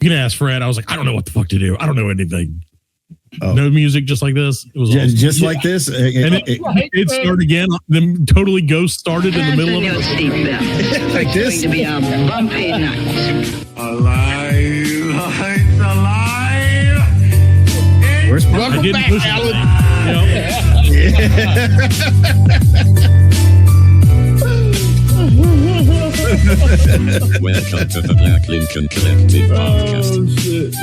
You can ask Fred. I was like, I don't know what the fuck to do. I don't know anything. No music, just like this. It was awesome. Just like this. And it started again. Then totally ghost started in the middle of it. Like this. It's going to be a bumpy night. Alive, it's alive. Where's I didn't push it. Welcome to the Black Lincoln Collective podcast.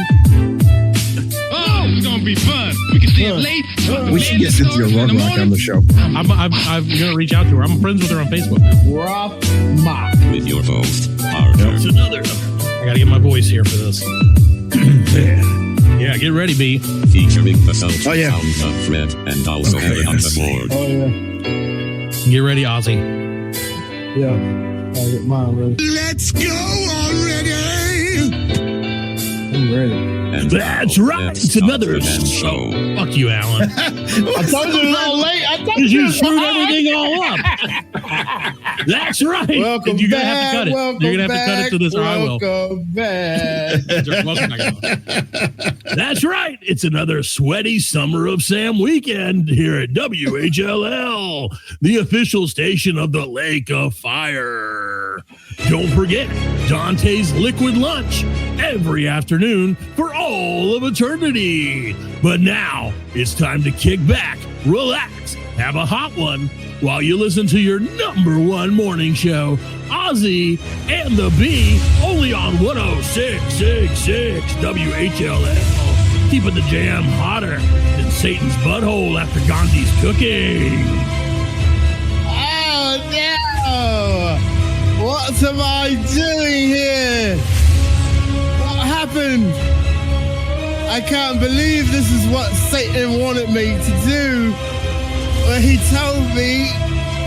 Oh, it's gonna be fun. We can stay up late. We should get Cynthia Rourke on the show. I'm gonna reach out to her. I'm friends with her on Facebook. Rough mock. With your host, Arthur. It's another. I gotta get my voice here for this. Yeah, get ready, B. Featuring the sounds Oh, yeah. of Fred and also Allan on the board. Oh, yeah. Get ready, Ozzy. Yeah. I'll get mine ready. Let's go already. I'm ready. And That's now, right. let's It's another start the show. Fuck you, Allan. I told you it was all late. I told You screwed everything all up. That's right. Welcome And you're gonna back. have to cut it. You're gonna have to cut it to this, or I will. Welcome back. That's right. It's another sweaty Summer of Sam weekend here at WHLL, the official station of the Lake of Fire. Don't forget Dante's Liquid Lunch every afternoon for all of eternity. But now it's time to kick back, relax, have a hot one while you listen to your number one morning show, Ozzy and the Bee, only on 106.66 WHLL. Keeping the jam hotter than Satan's butthole after Gandhi's cooking. Oh, no. What am I doing here? What happened? I can't believe this is what Satan wanted me to do. When he told me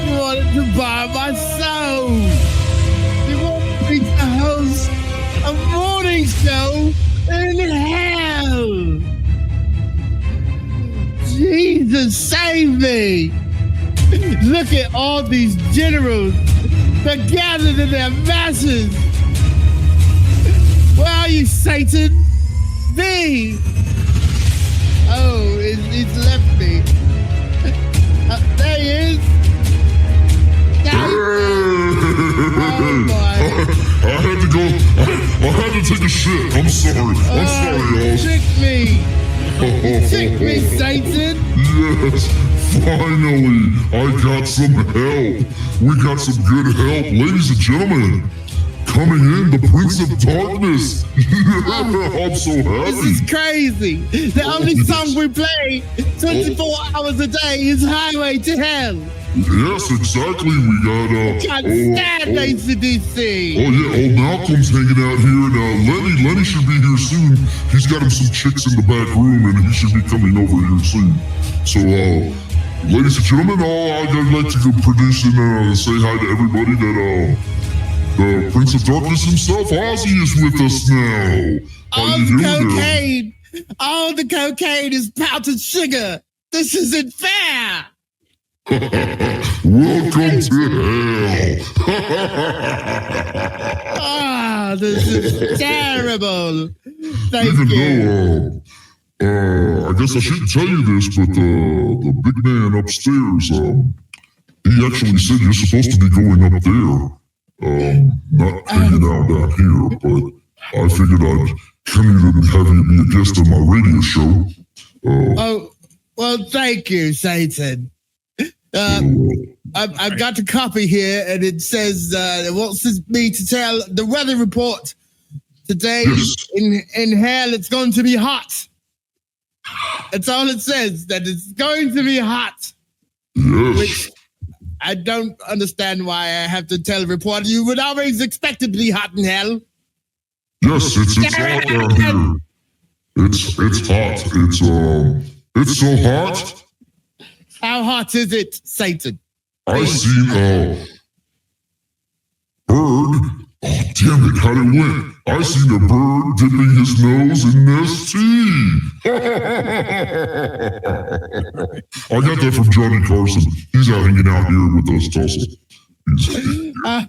he wanted to buy my soul. He wanted me to host a morning show in hell. Jesus, save me. Look at all these generals. They're gathered in their masses. Where are you, Satan? Me. Oh, it's left me. There he is. Oh, my. I had to go. I had to take a shit. I'm sorry. I'm sorry, y'all. Tricked me. Tricked me, Satan. Yes, finally, I got some help. We got some good help, ladies and gentlemen. Coming in, the Prince of Darkness. Yeah, I'm so happy. This is crazy. The only song we play 24 hours a day is Highway to Hell. Yes, exactly. We got Can't stand AC/DC. Oh yeah, old Malcolm's hanging out here, and Lenny should be here soon. He's got him some chicks in the back room, and he should be coming over here soon. So, ladies and gentlemen, I'd like to produce and say hi to everybody that the Prince of Darkness himself, Ozzy, is with us now. All the cocaine, all the cocaine is powdered sugar. This isn't fair. Welcome to hell. This is terrible. Thank Even you. Though, I guess I shouldn't tell you this, but the big man upstairs, he actually said you're supposed to be going up there. Not hanging out down here, but I figured I'd come here and have you be a guest on my radio show. Oh, well, thank you, Satan. I've got a copy here, and it says it wants me to tell the weather report today. Yes. In hell, it's going to be hot. That's all it says, that it's going to be hot. Yes. Which I don't understand why I have to tell a reporter. You would always expect it to be hot in hell. Yes, it's hot down here. It's hot. It's so hot. How hot is it, Satan? I seen a bird. Oh, damn it, how did it went? I seen a bird dipping his nose in this tea. I got that from Johnny Carson. He's out hanging out here with us, Tulsa.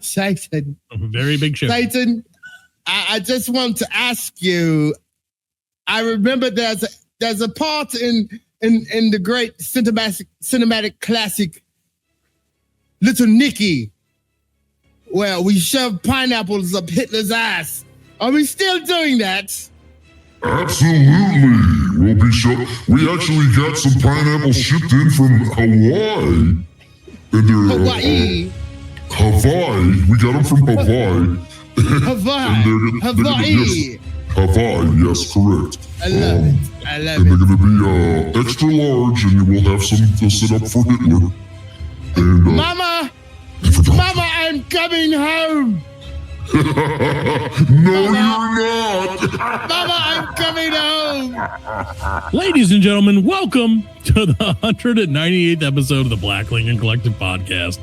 Satan. A very big show. Satan, I just want to ask you. I remember there's a part in the great cinematic classic Little Nicky where we shove pineapples up Hitler's ass. Are we still doing that? Absolutely. We actually got some pineapples shipped in from Hawaii. And they're Hawaii. Hawaii. We got them from Hawaii. Hawaii. Hawaii. Hawaii, yes, correct. I love it. I love And they're it. going to be extra large, and we'll have some to sit up for Hitler. And, Mama, I'm coming home. No, you're not. Mama, I'm coming home. Ladies and gentlemen, welcome to the 198th episode of the Black Lincoln Collective podcast.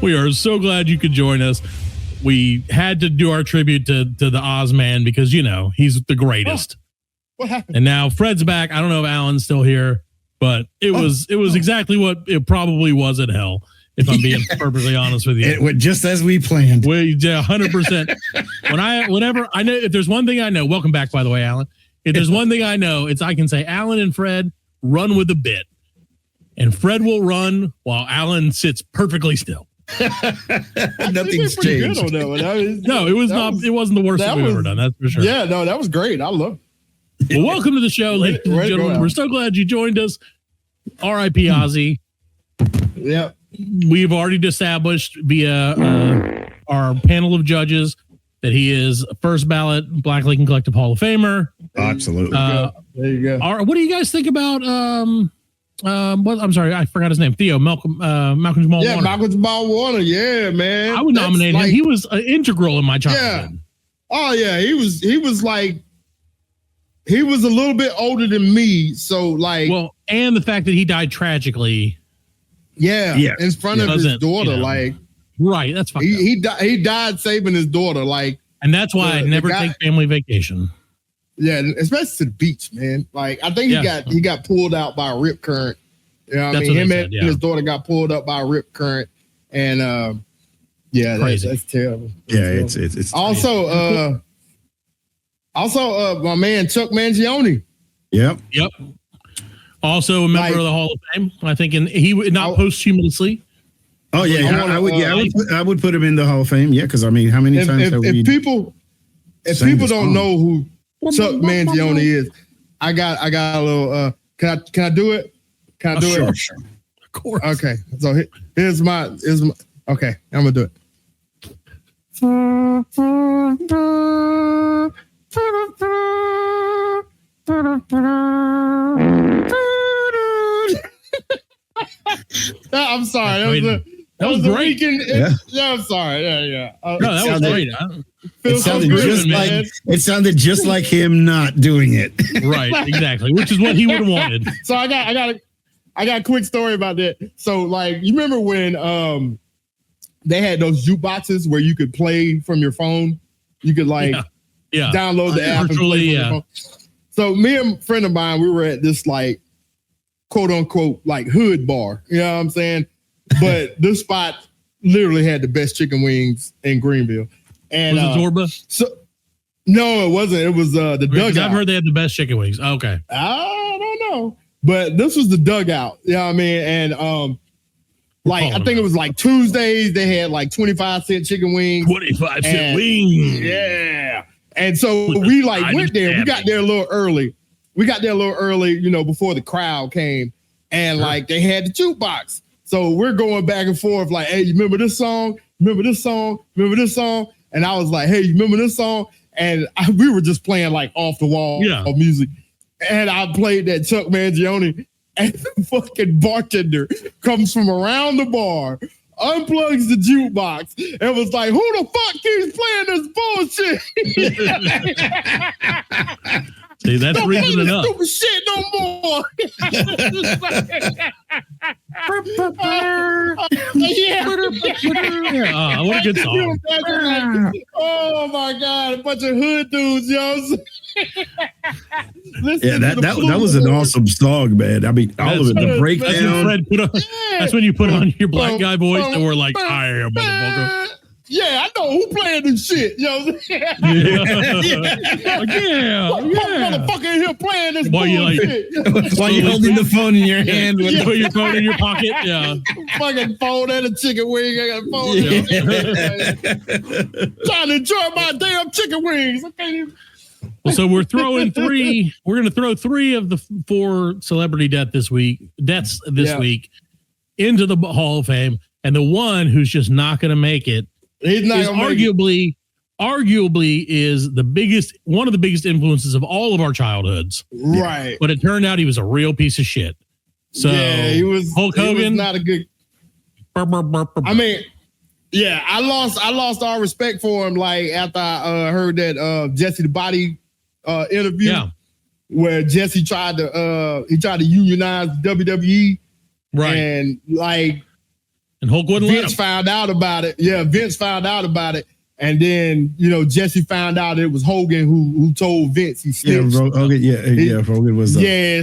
We are so glad you could join us. We had to do our tribute to the Ozman because, you know, he's the greatest. What happened? And now Fred's back. I don't know if Allan's still here, but it was exactly what it probably was at hell, if I'm being perfectly honest with you. It went just as we planned. We 100%. Whenever I know, if there's one thing I know, welcome back, by the way, Allan. If there's one thing I know, it's I can say Allan and Fred run with a bit, and Fred will run while Allan sits perfectly still. Nothing's changed. On that one. It wasn't the worst thing we've ever done. That's for sure. Yeah, no, that was great. I love it. Well, welcome to the show, ladies and gentlemen. We're so glad you joined us. R.I.P. Ozzy. Yeah. We've already established via our panel of judges that he is a first ballot Black Lincoln Collective Hall of Famer. Absolutely. There you go. What do you guys think about I'm sorry, I forgot his name. Theo Malcolm Jamal Yeah, Warner. Malcolm Jamal Warner. Yeah, man. I would nominate him. like- He was integral in my childhood. Yeah. Oh yeah, he was a little bit older than me, so like Well, and the fact that he died tragically. yeah, in front of his Doesn't, daughter, you know, like Right, that's fine. he died saving his daughter, like And that's why I the never guy- take family vacation. yeah, especially to the beach, man. Like I think he got pulled out by a rip current. You know what I That's mean? what Him they and said, yeah. his daughter got pulled up by a rip current, and yeah, Crazy. that's terrible. Yeah, it's Also, my man Chuck Mangione. Yep. Yep. Also a member of the Hall of Fame. I think, and he would not posthumously. Oh yeah, I would put him in the Hall of Fame. Yeah, because I mean, how many times have we? If people don't know who Chuck Mangione is, I got a little. Can I do it? Can I do it? Sure. Of course. Okay. So here's my. Okay, I'm gonna do it. I'm sorry. That was great. weekend. Yeah. I'm sorry. Yeah. No, that was great. It sounded just like him not doing it. Right, exactly. Which is what he would have wanted. So I got a quick story about that. So like, you remember when they had those jukeboxes where you could play from your phone? You could download the app and play from your phone. So me and a friend of mine, we were at this like quote unquote like hood bar. You know what I'm saying? But this spot literally had the best chicken wings in Greenville. And Was it Zorba? So no, it wasn't. It was the dugout. I've heard they had the best chicken wings. Okay. I don't know. But this was the dugout. You know what I mean? And I think it was like Tuesdays, they had like 25-cent chicken wings. 25-cent wings. Yeah. And so we like went there. We got there a little early. You know, before the crowd came. And like they had the jukebox. So we're going back and forth like, hey, you remember this song? Remember this song? Remember this song? And I was like, hey, you remember this song? And we were just playing like off the wall music. And I played that Chuck Mangione, and the fucking bartender comes from around the bar, unplugs the jukebox, and was like, who the fuck keeps playing this bullshit? See, that's reason enough. Stupid shit no more. What a good song. Oh my God, a bunch of hood dudes, yo. Yeah, that was an awesome song, man. I mean, all of it, the breakdown. That's when you put on your black guy voice and we're like, I am motherfucker. Yeah, I know who playing this shit. You know what I'm saying? Motherfucker in here playing this bullshit. While you're holding the phone in your hand. You put your phone in your pocket. Yeah. Fucking phone and a chicken wing. I got a phone. Trying to enjoy my damn chicken wings. I can't even. Well, so we're throwing three. We're going to throw 3 of the 4 celebrity deaths this week into the Hall of Fame. And the one who's just not going to make it is arguably is one of the biggest influences of all of our childhoods. Right. But it turned out he was a real piece of shit. So yeah, he was Hulk Hogan. He was not a good. I mean, yeah, I lost all respect for him. Like after I heard that Jesse the Body interview, where Jesse tried to unionize WWE, right? And Hulk wouldn't let him. Found out about it. Yeah, Vince found out about it. And then, Jesse found out it was Hogan who told Vince he snitched. Hogan was.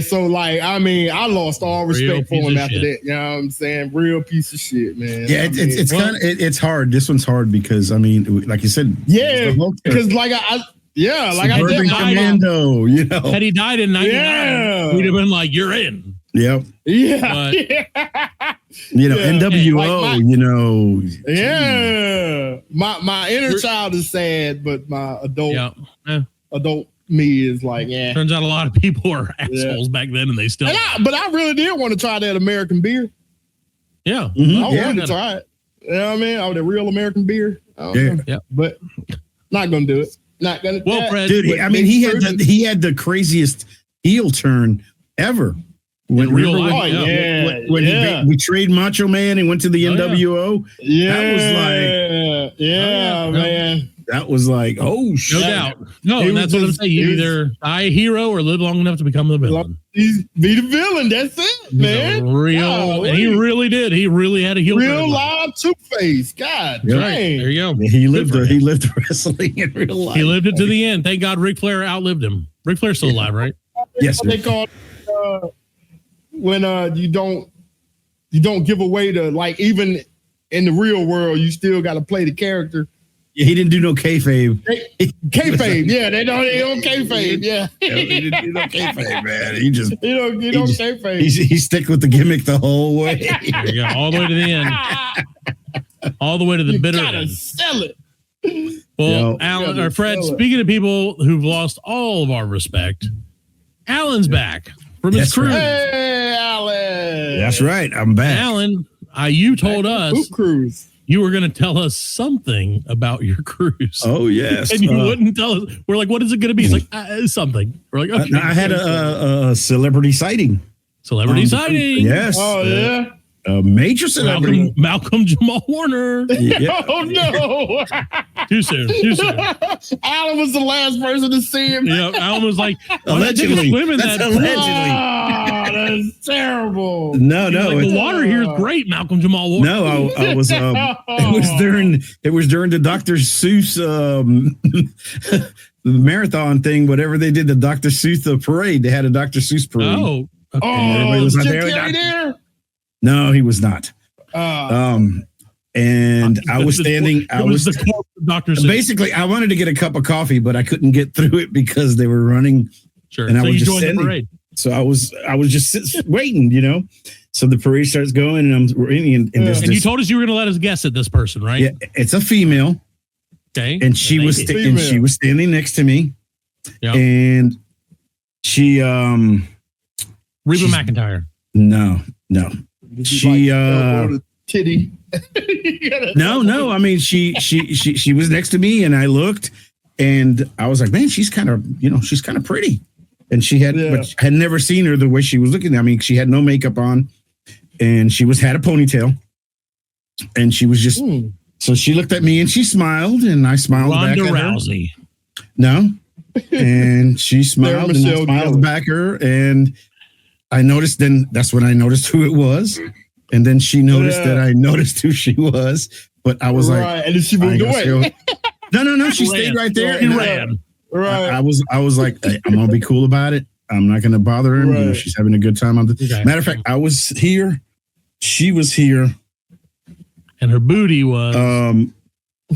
So I lost all respect for him after that. You know what I'm saying? Real piece of shit, man. Yeah, it's hard. This one's hard because like you said, because I did Commando, Had he died in 99, we'd have been like, you're in. Yep. Yeah. NWO, My inner child is sad, but my adult me is like, yeah. Turns out a lot of people are assholes back then, and they still. But I really did want to try that American beer. Yeah. Mm-hmm. I wanted to try it. You know what I mean? The real American beer. Yeah. But not gonna do it. Not gonna. Well, Fred, dude, he had the craziest heel turn ever. When real life, when he betrayed Macho Man and went to the NWO, that was like, man, that was like, oh shit, no doubt, and that's what I'm saying. You either die a hero or live long enough to become the villain. Be the villain. That's it, man. And he really did. He really had a heel. Real live Two-Face. God dang. There you go. He lived wrestling in real life. He lived it to the end. Thank God Ric Flair outlived him. Ric Flair's still alive, right? Yes. They call when you don't give away even in the real world, you still got to play the character. Yeah, he didn't do no kayfabe. Kayfabe, yeah, they don't kayfabe, yeah. He didn't do no kayfabe, man. He don't kayfabe. He stick with the gimmick the whole way. There you go, all the way to the end, all the way to the bitter end. Gotta sell it. Well, Allan or Fred, speaking of people who've lost all of our respect, Allan's back from his cruise. Hey, Allan. That's right. I'm back. Allan, you told us cruise. You were going to tell us something about your cruise. Oh, yes. And you wouldn't tell us. We're like, what is it going to be? He's like, something. We're like, okay. I had a celebrity sighting. Celebrity sighting. Yes. Oh, yeah. A major celebrity. Malcolm Jamal Warner. Yeah. Oh, no. Too soon. Allan was the last person to see him. Yeah, Allan was like, allegedly. That's allegedly. Oh, that's terrible. No. Like, the water here is great, Malcolm Jamal Warner. No, I was. It was during the Dr. Seuss the marathon thing. Whatever they did, the Dr. Seuss parade. They had a Dr. Seuss parade. Oh, okay. Everybody was Jim Carrey there? No, he was not. And I was standing. I was the Dr. Seuss. Basically, I wanted to get a cup of coffee, but I couldn't get through it because they were running. Sure. And I was just joined standing. the parade. So I was just waiting, So the parade starts going, and I'm reading. And you told us you were going to let us guess at this person, right? Yeah, it's a female. Okay. And she was standing next to me. Yep. And she Reba McEntire. No. She titty. No. I mean, she was next to me, and I looked, and I was like, man, she's kind of pretty. And she had, but I had never seen her the way she was looking. I mean, she had no makeup on, and she had a ponytail, and she was just. So she looked at me and she smiled, and I smiled back at her. Rousey. No, and she smiled and I smiled back at her, and I noticed. Then that's when I noticed who it was, and then she noticed that I noticed who she was. But I was like, and then she moved away. No, she stayed right there. She ran. Right. I was like, hey, I'm gonna be cool about it. I'm not gonna bother her. Right. She's having a good time on the. Okay. Matter of fact, I was here. She was here. And her booty was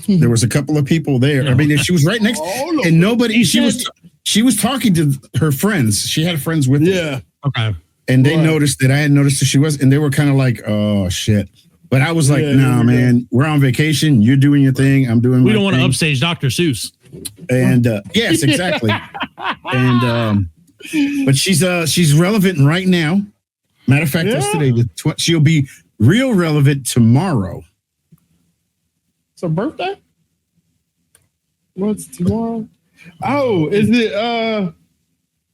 There was a couple of people there. I mean, she was right next, and nobody. She was talking to her friends. She had friends with her. Yeah. Okay. And they noticed that I had noticed that she was, and they were kind of like, "Oh shit." But I was like, "Nah, man, we're on vacation. You're doing your thing. I'm doing." We don't want to upstage Dr. Seuss. And yes, exactly. And but she's relevant right now. Matter of fact, that's today. She'll be real relevant tomorrow. It's her birthday? What's tomorrow? Oh, is it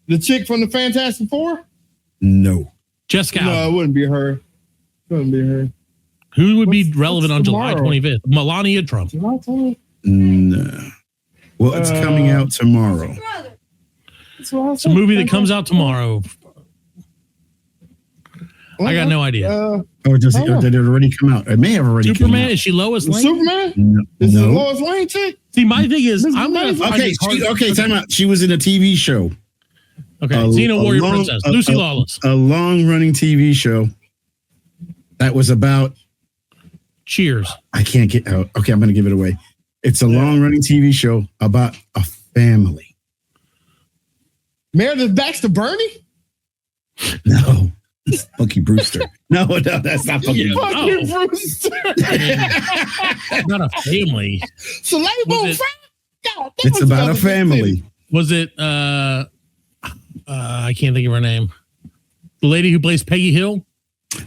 the chick from the Fantastic Four? No. Jessica. No, it wouldn't be her. It wouldn't be her. Who would be relevant on July tomorrow? 25th? Melania Trump. July 20th? No. Well, it's coming out tomorrow. It's a movie that comes out tomorrow. I got no idea. Did it already come out? It may have already come Superman? out. Is she Lois Lane? Superman? No. Is it Lois Lane chick? See, my thing is, I'm going to Okay, time out. She was in a TV show. Okay, Xena Warrior Princess. Lucy Lawless. A long-running TV show that was about... Cheers. I can't get out. Okay, I'm going to give it away. It's a long-running TV show about a family. Meredith Baxter Bernie? No. Funky Brewster. No, that's not Funky Brewster. Funky Brewster. Not a family. It's about a family. Was it I can't think of her name. The lady who plays Peggy Hill?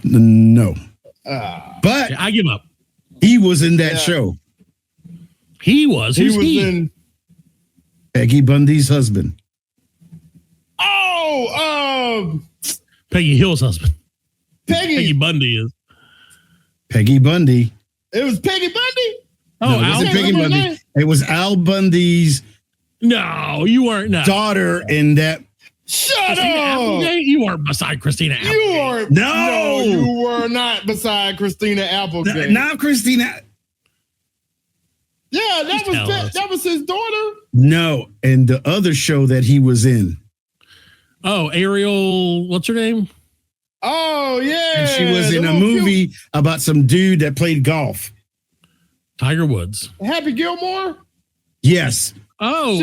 No. But I give up. He was in that show. He was. Who's he? In Peggy Bundy's husband. Peggy Hill's husband. Peggy Bundy is. Peggy Bundy. It was Peggy Bundy? Oh, no, it wasn't Peggy Bundy. It was Al Bundy's No, you weren't. No. daughter in that. Shut up! You weren't beside Christina Applegate. You are No, you were not beside Christina Applegate. Not Christina. Yeah, that was his daughter. No, and the other show that he was in. Oh, Ariel, what's her name? Oh, yeah. And she was in a movie about some dude that played golf. Tiger Woods. Happy Gilmore? Yes. Oh,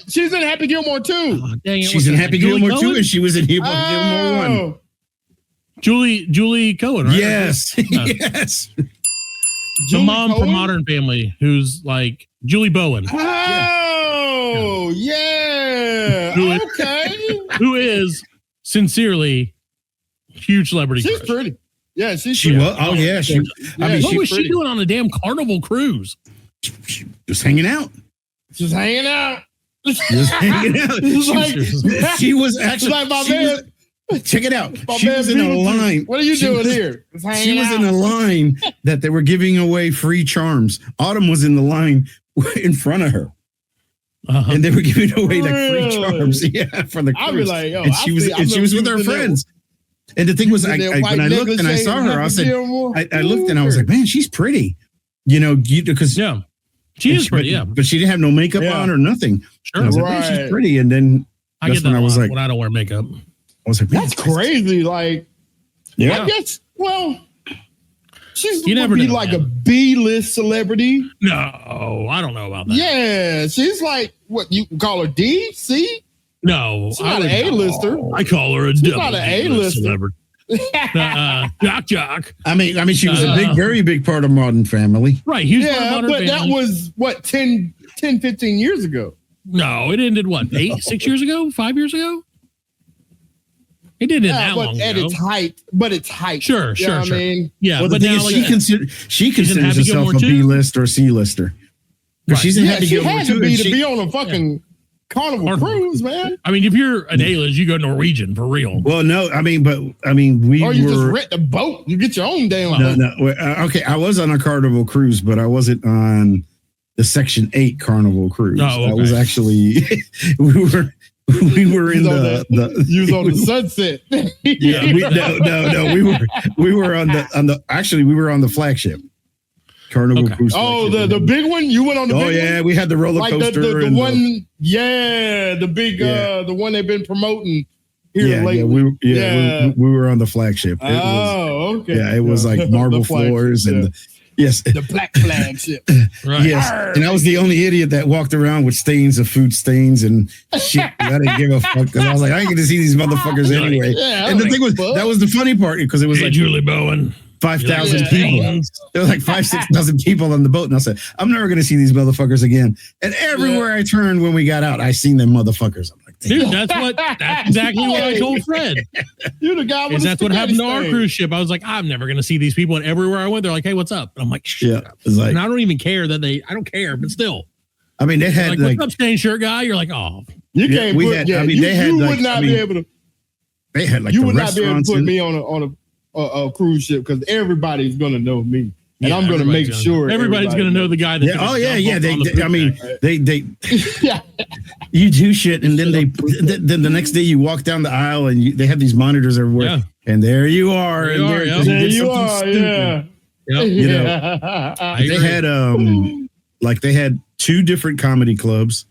she's in Happy Gilmore too. Oh, dang it, she's in Happy Gilmore too, and she was in Gilmore 1. Julie Cohen, right? Yes. Yes. The mom from Modern Family, who's like Julie Bowen. Oh, yeah. Okay. Who is sincerely huge celebrity. She's crush. pretty. Yeah, she was. Oh, yeah. What was she doing on a damn Carnival cruise? Just hanging out. Just hanging out. Just hanging out. She was actually like my man. Check it out. She was in a line. What are you doing here? She was in a line that they were giving away free charms. Autumn was in the line in front of her. And they were giving away like free charms. Yeah, for the cruise. I'd be like, and she was with her friends. And the thing was, when I looked and I saw her, I said, I looked and I was like, man, she's pretty. You know, because she is pretty, but she didn't have no makeup on or nothing. Sure, I was like, man, she's pretty. And then I get that when I don't wear makeup. I was like, that's crazy. Like, yeah, I guess. Well, she's never be know, like man. a B-list celebrity. No, I don't know about that. Yeah, she's like what you call her D, C. No, she's not an A-lister. I call her a she's double not an A-lister. celebrity. Jock. I mean, she was a very big part of Modern Family. Right. Huge part of Yeah, Modern but Family. that was what 10, 15 years ago. No, it ended what 6 years ago, 5 years ago. It didn't end that long at ago. its height, but it's height. Sure. I mean, yeah, well, but the thing now is, she considers Happy herself Gilmore a too? B-list or C-lister. Because she's in Happy she Gilmore had too. to be on a fucking Carnival cruise, man. I mean, if you're an A-list, you go Norwegian for real. Well, no, we or you just were. rent a boat. You get your own damn boat. No. Okay, I was on a Carnival cruise, but I wasn't on the Section 8 Carnival cruise. Oh, okay. That was actually we were in the you was on the Sunset. Yeah, we were on the flagship Carnival cruise. Oh, the big one. You went on the big one? Yeah, we had the roller coaster. The one, the big the one they've been promoting here lately. We were on the flagship. Okay. Yeah, it was like marble floors and Yes. The black flag ship. Right. Yes. And I was the only idiot that walked around with stains of food stains and shit. I didn't give a fuck because I was like, I ain't get to see these motherfuckers anyway. Yeah, and the thing was, that was the funny part because it was like Julie Bowen. 5,000 people. There were like 6,000 people on the boat. And I said, I'm never going to see these motherfuckers again. And everywhere I turned when we got out, I seen them motherfuckers. I'm like, dude, that's exactly what I told Fred. You're the guy with that's what happened to our cruise ship. I was like, I'm never going to see these people. And everywhere I went, they're like, hey, what's up? And I'm like, shut up. It's like, and I don't even care that I don't care, but still. I mean, they had like what's up, stain shirt guy? You're like, oh. You can't you would not be able to. They had like you the would not be able to put in, me on a cruise ship because everybody's gonna know me, and I'm gonna make sure everybody's gonna know the guy. That They you do shit, and then then the next day you walk down the aisle and they have these monitors everywhere, and there you are, there you are, yeah. You know, they had they had 2 different comedy clubs,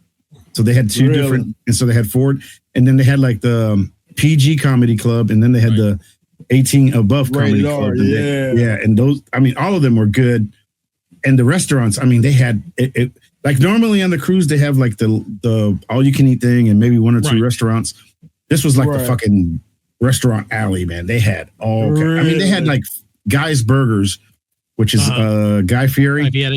so they had 2 different, and so they had 4, and then they had like the PG comedy club, and then they had the 18 above comedy club. And those, I mean, all of them were good. And the restaurants, I mean, they had it like normally on the cruise they have like the all you can eat thing and maybe 1 or 2 restaurants. This was like the fucking restaurant alley, man. They had all I mean, they had like Guy's Burgers, which is Guy Fieri. He had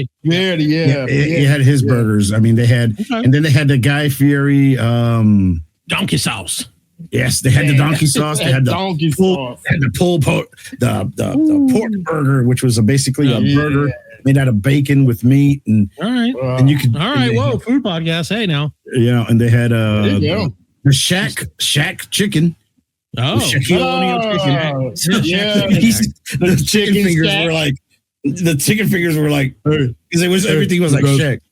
his burgers. I mean, they had and then they had the Guy Fieri donkey sauce. Yes, they had the donkey sauce. They had the donkey sauce. They had the pulled pork, the pork burger, which was basically a burger made out of bacon with meat. And all right, and you could whoa, food podcast. Hey, now and they had the Shack chicken. Oh, chicken. The chicken fingers were like because everything was like Shack.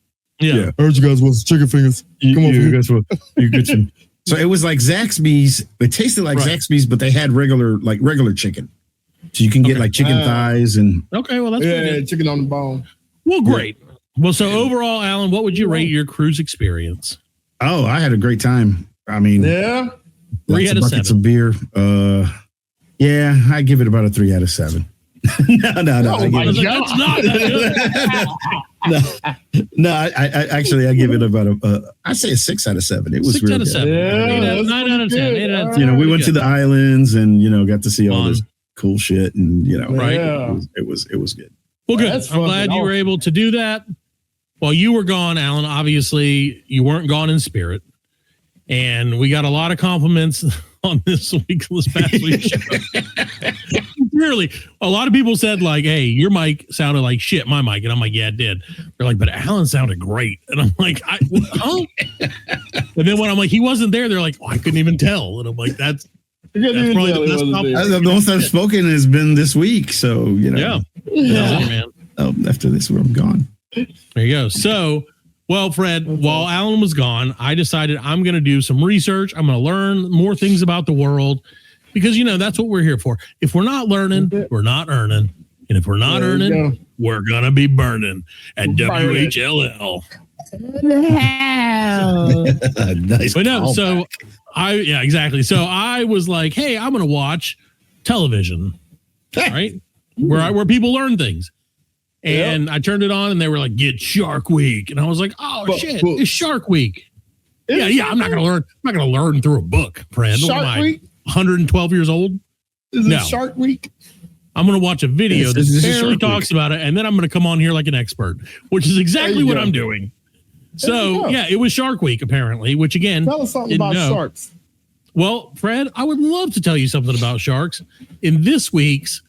Yeah, I heard you guys want chicken fingers. Come on, you guys want you get some. So it was like Zaxby's. It tasted like Zaxby's, but they had regular chicken. So you can get like chicken thighs and. Okay, well that's good. Chicken on the bone. Well, great. Well, so overall, Allan, what would you rate your cruise experience? Oh, I had a great time. I mean, 3 out of 7. Of beer. I give it about a 3 out of 7. No. I give it about I say a 6 out of 7. It was 6 really out of 7. Yeah, 9 out of 10. 8 out of 10. We went to the islands and got to see all this cool shit and it was good. Well, good. I'm glad you were able to do that. While you were gone, Allan, obviously you weren't gone in spirit, and we got a lot of compliments on this past week's show. Really, a lot of people said like, "Hey, your mic sounded like shit, my mic," and I'm like, "Yeah, it did." They're like, "But Allan sounded great," and I'm like, "Huh?" And then when I'm like, "He wasn't there," they're like, "Oh, I couldn't even tell," and I'm like, "That's probably the best compliment." The most I've spoken has been this week, so man. After this, I'm gone. There you go. So. Well, Fred, while Allan was gone, I decided I'm going to do some research. I'm going to learn more things about the world because, that's what we're here for. If we're not learning, we're not earning. And if we're not earning, we're going to be burning at WHLL. Nice. But no, so exactly. So I was like, hey, I'm going to watch television, right? Where people learn things. And I turned it on and they were like, get Shark Week. And I was like, shit, it's Shark Week. I'm not going to learn through a book, friend. Shark Week? 112 years old? Is it Shark Week? I'm going to watch a video that barely talks about it. And then I'm going to come on here like an expert, which is exactly what I'm doing. So, it was Shark Week, apparently, which again. Tell us something about sharks. Well, Fred, I would love to tell you something about sharks. In this week's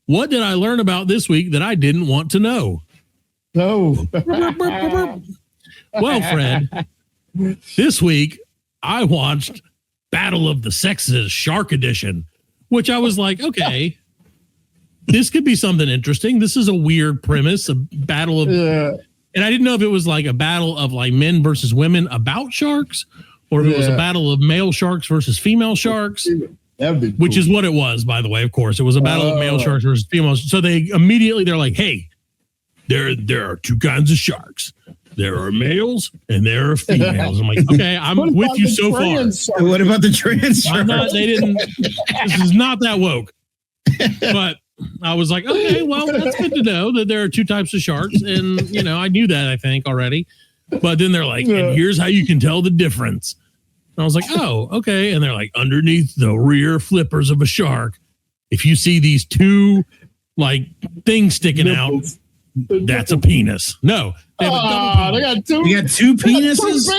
What Did I Learn About This Week That I Didn't Want to Know? No. Well, Fred, this week I watched Battle of the Sexes Shark Edition, which I was like, okay, this could be something interesting. This is a weird premise, a battle of, and I didn't know if it was like a battle of like men versus women about sharks, or if it was a battle of male sharks versus female sharks. Which is what it was, by the way, of course. It was a battle of male sharks versus female. So they're like, hey, there are 2 kinds of sharks. There are males and there are females. I'm like, okay, I'm with you so far. What about the trans sharks? This is not that woke. But I was like, okay, well, that's good to know that there are two types of sharks. And, I knew that, I think, already. But then they're like, and here's how you can tell the difference. And I was like, oh, okay. And they're like, underneath the rear flippers of a shark, if you see these two, like, things sticking out, that's a penis. No. They have a double penis. They got two. You got two penises?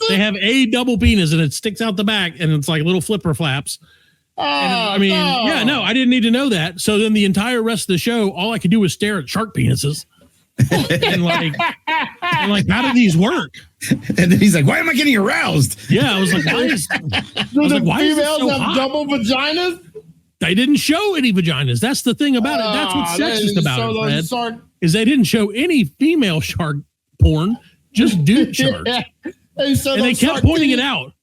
They have a double penis, and it sticks out the back, and it's like little flipper flaps. I didn't need to know that. So then the entire rest of the show, all I could do was stare at shark penises. and like, how do these work? And then he's like, why am I getting aroused? Yeah, I was like, why is females so have hot? double vaginas? They didn't show any vaginas. That's the thing about it. That's what's sexist about it, Fred, is they didn't show any female shark porn, just dude sharks. And they kept pointing it out.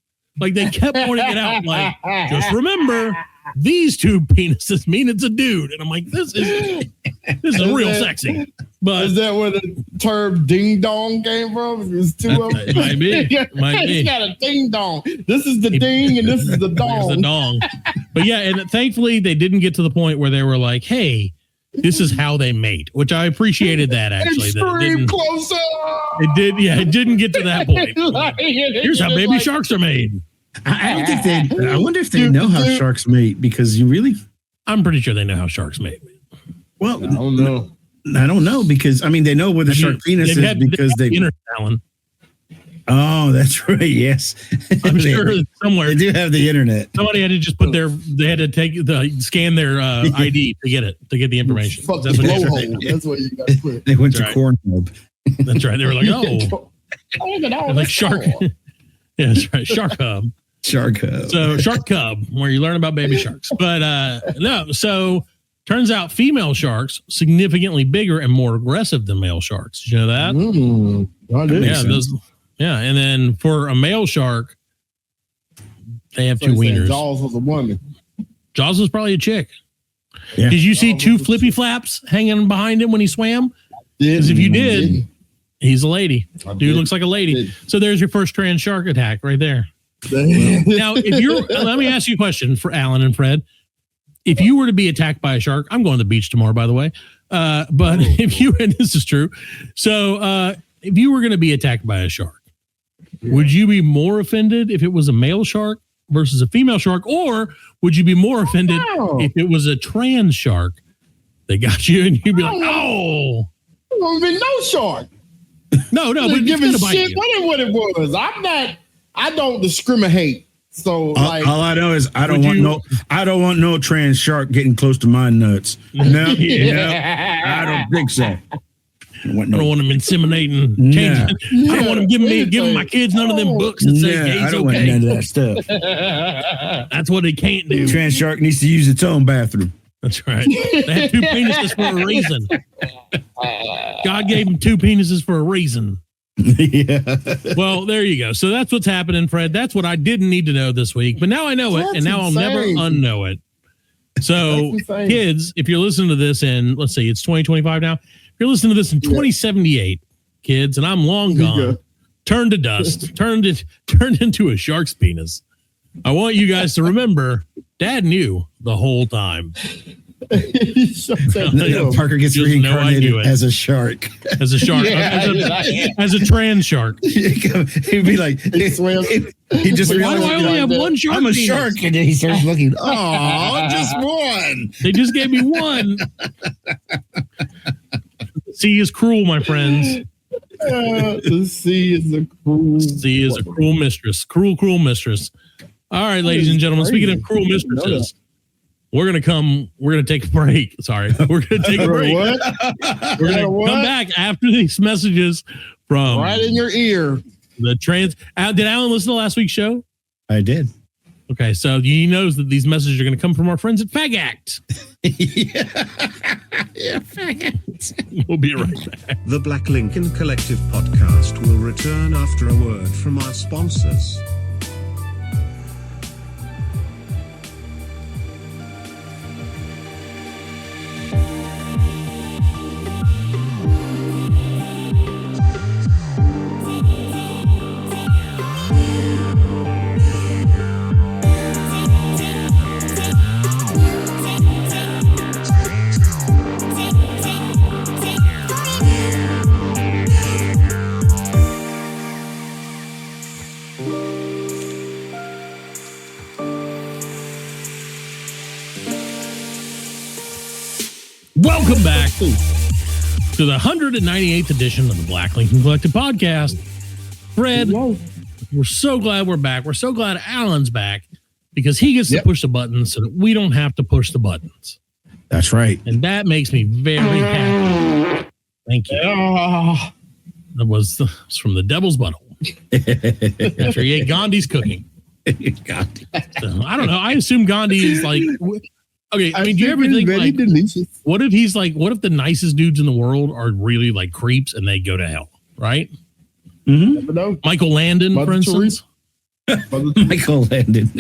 Like, they kept pointing it out. Like, just remember, these two penises mean it's a dude. And I'm like, this is real sexy. But is that where the term ding dong came from? It's two of them. It might be. He's got a ding dong. This is the ding and this is the dong. There's a dong. But yeah, and thankfully they didn't get to the point where they were like, hey, this is how they mate, which I apprioned that actually. Extreme close up. It didn't get to that point. Here's how baby sharks are made. I wonder if they know how sharks mate, because I'm pretty sure they know how sharks mate. Well, I don't know. I don't know, because they know where the shark penis is because they Allan. Oh, that's right. Yes, I'm sure somewhere they do have the internet. Somebody had to just they had to scan their ID to get the information. That's what you got to put. They went to Cornhub. That's right. They were like, like shark. Yeah, that's right. Shark Hub. Shark Hub. So Shark Cub, where you learn about baby sharks. But no, so turns out female sharks significantly bigger and more aggressive than male sharks. Did you know that? And then for a male shark, they have two wieners. Jaws was a woman. Jaws was probably a chick. Yeah. Did you see two flippy flaps hanging behind him when he swam? Because if you did, he's a lady. Dude looks like a lady. So there's your first trans shark attack right there. Now, let me ask you a question for Allan and Fred. If you were to be attacked by a shark, I'm going to the beach tomorrow, by the way. But if you, and this is true. So if you were going to be attacked by a shark, would you be more offended if it was a male shark versus a female shark? Or would you be more offended if it was a trans shark that got you and you'd be like, oh. There won't be no shark. No, but give a shit what it was. I don't discriminate. So all I know is I don't want no trans shark getting close to my nuts. No, I don't think so. I don't want them inseminating. I don't want them giving my kids none of them books that say gay's I don't okay. want none of that stuff. That's what they can't do. Trans shark needs to use its own bathroom. That's right. They have two penises for a reason. God gave them two penises for a reason. Yeah. Well, there you go. So that's what's happening, Fred. That's what I didn't need to know this week, but now I know it, and now I'll never unknow it. So, kids, if you're listening to this in, let's see, it's 2025 now. If you're listening to this in 2078, kids, and I'm long gone, turned to dust, turned into a shark's penis. I want you guys to remember, Dad knew the whole time. Parker gets reincarnated as a shark. As a shark. As a trans shark. He'd be like, he just why do I only have one shark? I'm a shark. And then he starts looking, just one. They just gave me one. Sea is cruel, my friends. The sea is a cruel mistress. Cruel mistress. All right, ladies and gentlemen, speaking of cruel mistresses, we're going to take a break. Sorry. We're going to take a break. We're going to come back after these messages from right in your ear. The trans. Did Allan listen to last week's show? I did. Okay, so he knows that these messages are going to come from our friends at Fag Act. Fag Act. We'll be right back. The Black Lincoln Collective podcast will return after a word from our sponsors. Welcome back to the 198th edition of the Black Lincoln Collective podcast. Fred, we're so glad we're back. We're so glad Allan's back because he gets to push the buttons so that we don't have to push the buttons. That's right. And that makes me very happy. Thank you. That was from the devil's butthole. After he ate Gandhi's cooking. Gandhi. So, I don't know. I assume Gandhi is like... Okay, I mean, do you ever think like, what if the nicest dudes in the world are really like creeps and they go to hell, right? Mm-hmm. Michael Landon, for instance. Michael Landon.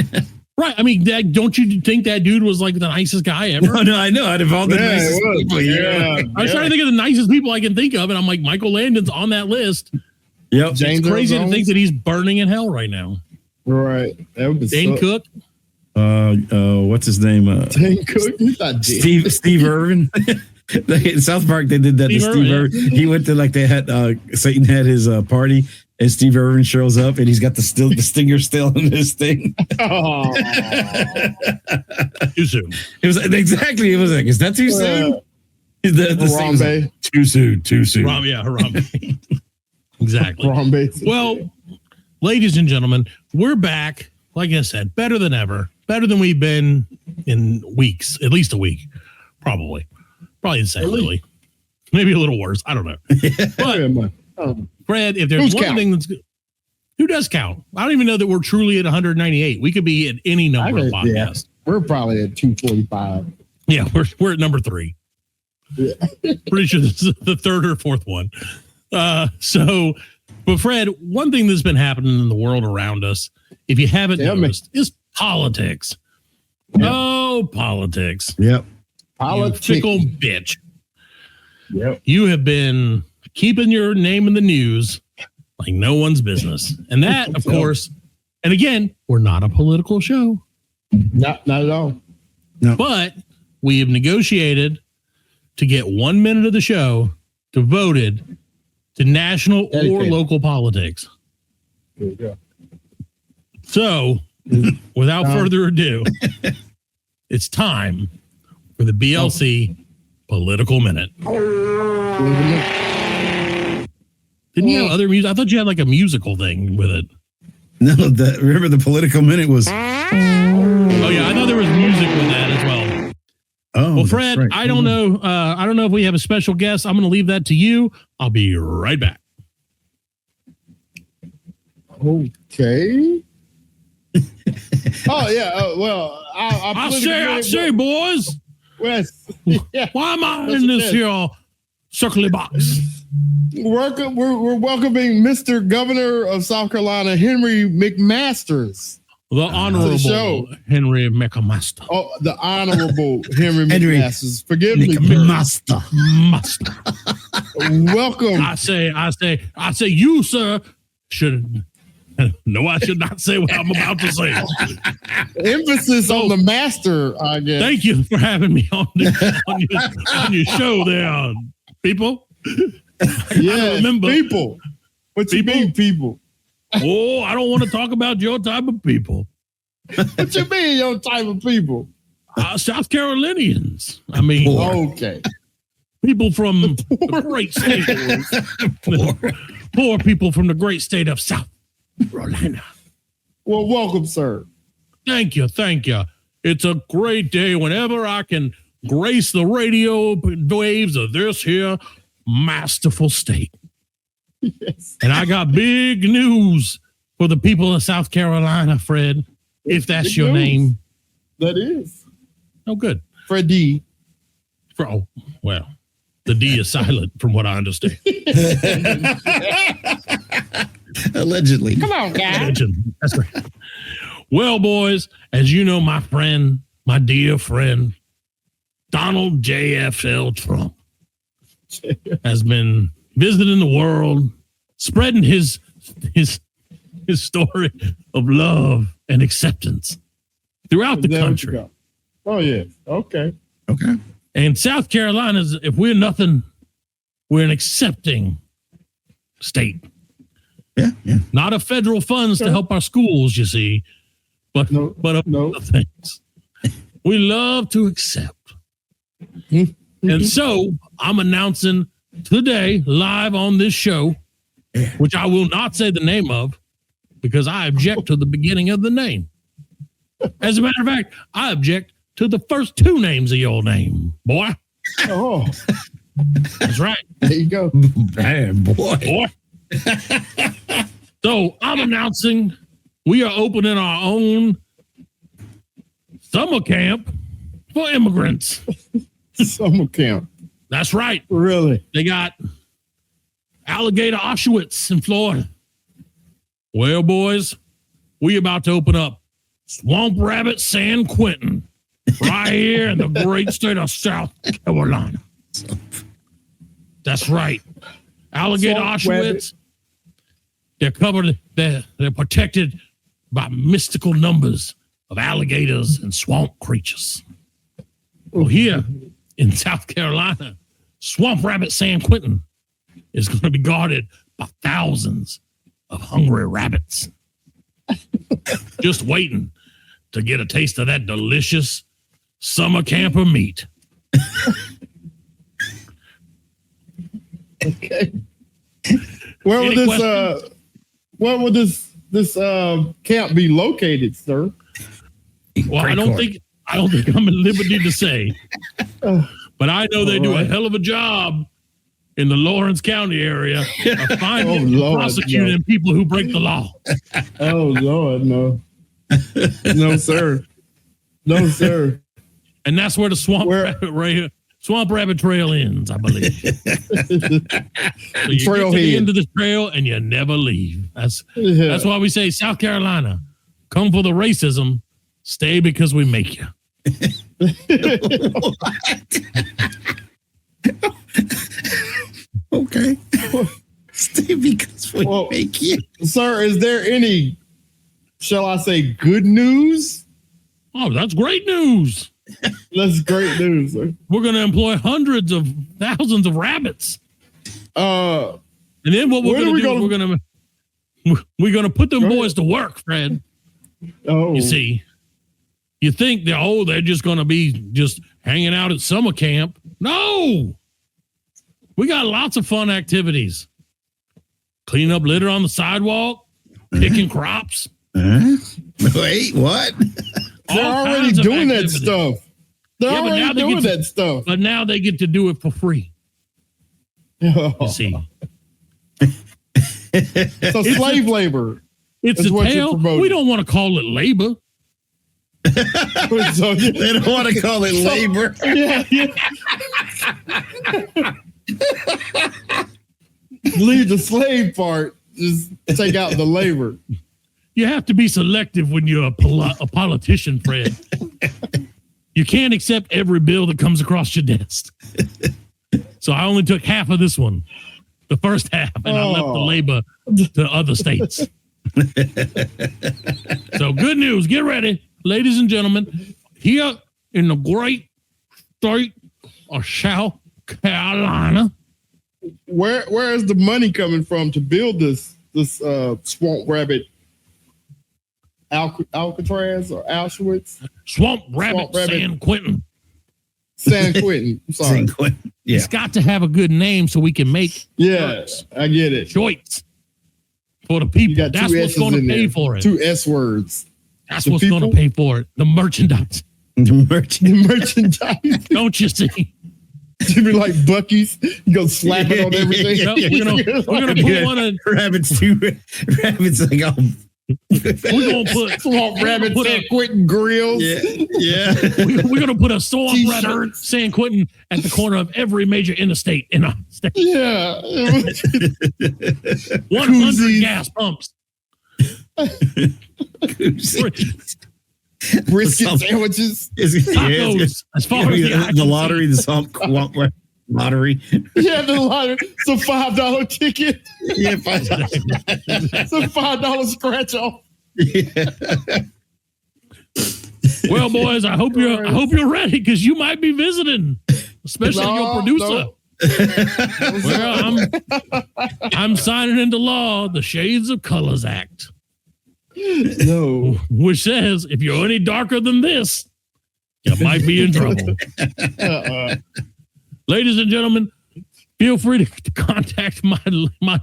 Right. I mean, don't you think that dude was like the nicest guy ever? No, I know. Out of all the nicest people, I was trying to think of the nicest people I can think of, and I'm like, Michael Landon's on that list. Yep. It's crazy to think that he's burning in hell right now. Right. Dane Cook. What's his name? Dane Cook. Steve Irwin. In South Park, they did that to Steve Irwin. He went to they had Satan had his party, and Steve Irwin shows up, and he's got the stinger still in his thing. Too soon. It was exactly. It was like, is that too soon? Harambe. Too soon. Harambe. Exactly. Well, ladies and gentlemen, we're back. Like I said, better than ever. Better than we've been in weeks. At least a week. Probably the same, really. Maybe a little worse. I don't know. But, Fred, if there's one thing that's... Who does count? I don't even know that we're truly at 198. We could be at any number of podcasts. We're probably at 245. Yeah, we're at number 3. Yeah. Pretty sure this is the third or fourth one. But Fred, one thing that's been happening in the world around us, if you haven't noticed, is politics. Yep. Oh, politics. Yep. Politics. You fickle bitch. Yep. You have been keeping your name in the news like no one's business. And that, of course, and again, we're not a political show. Not at all. No. But we have negotiated to get 1 minute of the show devoted to national or local politics. There you go. So, without further ado, it's time for the BLC Political Minute. Didn't you have other music? I thought you had like a musical thing with it. No, remember the Political Minute was... Oh, yeah, I thought there was music with that as well. Oh, well, Fred, right. I don't know. I don't know if we have a special guest. I'm going to leave that to you. I'll be right back. Okay. Oh yeah. Well, I say, boys. Yes. Yeah. Why am I in this here circly box? We're welcoming Mr. Governor of South Carolina, Henry McMasters. The Honorable Henry McMaster. Oh, the Honorable Henry McMasters. Forgive me. Master. Welcome. I say, you, sir, should. No, I should not say what I'm about to say. Emphasis on the master, I guess. Thank you for having me on your show there, people. Yeah, people. What you mean, people? Oh, I don't want to talk about your type of people. What you mean, your type of people? South Carolinians. I mean, okay. People from the great state. Poor people from the great state of South Carolina. Well, welcome, sir. Thank you. It's a great day whenever I can grace the radio waves of this here masterful state. Yes. And I got big news for the people of South Carolina, Fred, if that's big your news. name. That is. Oh, good. Freddie. Oh, well, the D is silent from what I understand. Allegedly. Come on, guys. That's right. Well, boys, as you know, my friend, my dear friend, Donald J.F.L. Trump has been visiting the world, spreading his story of love and acceptance throughout the country. Oh, yeah. Okay. And South Carolina, if we're nothing, we're an accepting state. Yeah. Not of federal funds to help our schools, you see, but of other things. We love to accept. And so I'm announcing today, live on this show, which I will not say the name of because I object to the beginning of the name. As a matter of fact, I object to the first two names of your name, boy. Oh, that's right. There you go. Bad boy. So I'm announcing we are opening our own summer camp for immigrants. Summer camp. That's right. Really? They got Alligator Auschwitz in Florida. Well, boys, we about to open up Swamp Rabbit San Quentin right here in the great state of South Carolina. That's right. Alligator Swamp Auschwitz. Rabbit. They're covered, they're protected by mystical numbers of alligators and swamp creatures. Well, here in South Carolina, Swamp Rabbit San Quentin is going to be guarded by thousands of hungry rabbits. Just waiting to get a taste of that delicious summer camper meat. Okay. Where would this camp be located, sir? Well, I don't think I'm at liberty to say, but I know they do a hell of a job in the Lawrence County area of finding and prosecuting people who break the law. Oh Lord, no, no sir, no sir. And that's where the Swamp Rabbit Trail ends, I believe. So you get to the end of the trail and you never leave. That's why we say, South Carolina, come for the racism, stay because we make you. Okay. Stay because we make you. Sir, is there any, shall I say, good news? Oh, that's great news. That's great news, sir. We're going to employ hundreds of thousands of rabbits. And then what we're going to do is we're going to put them boys to work, Fred. Oh, you see, you think they're just going to be just hanging out at summer camp. No, we got lots of fun activities. Clean up litter on the sidewalk, picking crops. Wait, what? They're already doing that stuff. They're already doing that stuff. But now they get to do it for free. You see. So slave labor. It's a tale. We don't want to call it labor. They don't want to call it labor. Leave the slave part. Just take out the labor. You have to be selective when you're a politician, Fred. You can't accept every bill that comes across your desk. So I only took half of this one, the first half, and I left the labor to other states. So good news. Get ready, ladies and gentlemen. Here in the great state of South Carolina. Where is the money coming from to build this Swamp Rabbit Alcatraz or Auschwitz? Swamp Rabbit San Quentin. San Quentin. I'm sorry. San Quentin. Yeah. It's got to have a good name so we can make I get it. choice for the people. That's what's going to pay for it. 2 S words. That's what's going to pay for it. The merchandise. The merchandise. Don't you see? To be like Buc-ee's, you go slap it on everything. No, we're gonna put one of rabbits like we're gonna put Swamp Rabbit San Quentin grills. Yeah. We're gonna put a Swamp Rabbit San Quentin at the corner of every major interstate in our state. Yeah. 100 gas pumps. Brisket sandwiches. Tacos. As far as the lottery, the swamp lottery. Yeah, the lottery. It's a $5 ticket. Yeah, $5. It's a $5 scratch off. Yeah. Well, boys, I hope you're ready because you might be visiting, especially your producer. Well, I'm signing into law the Shades of Colors Act. No. Which says if you're any darker than this, you might be in trouble. Ladies and gentlemen, feel free to contact my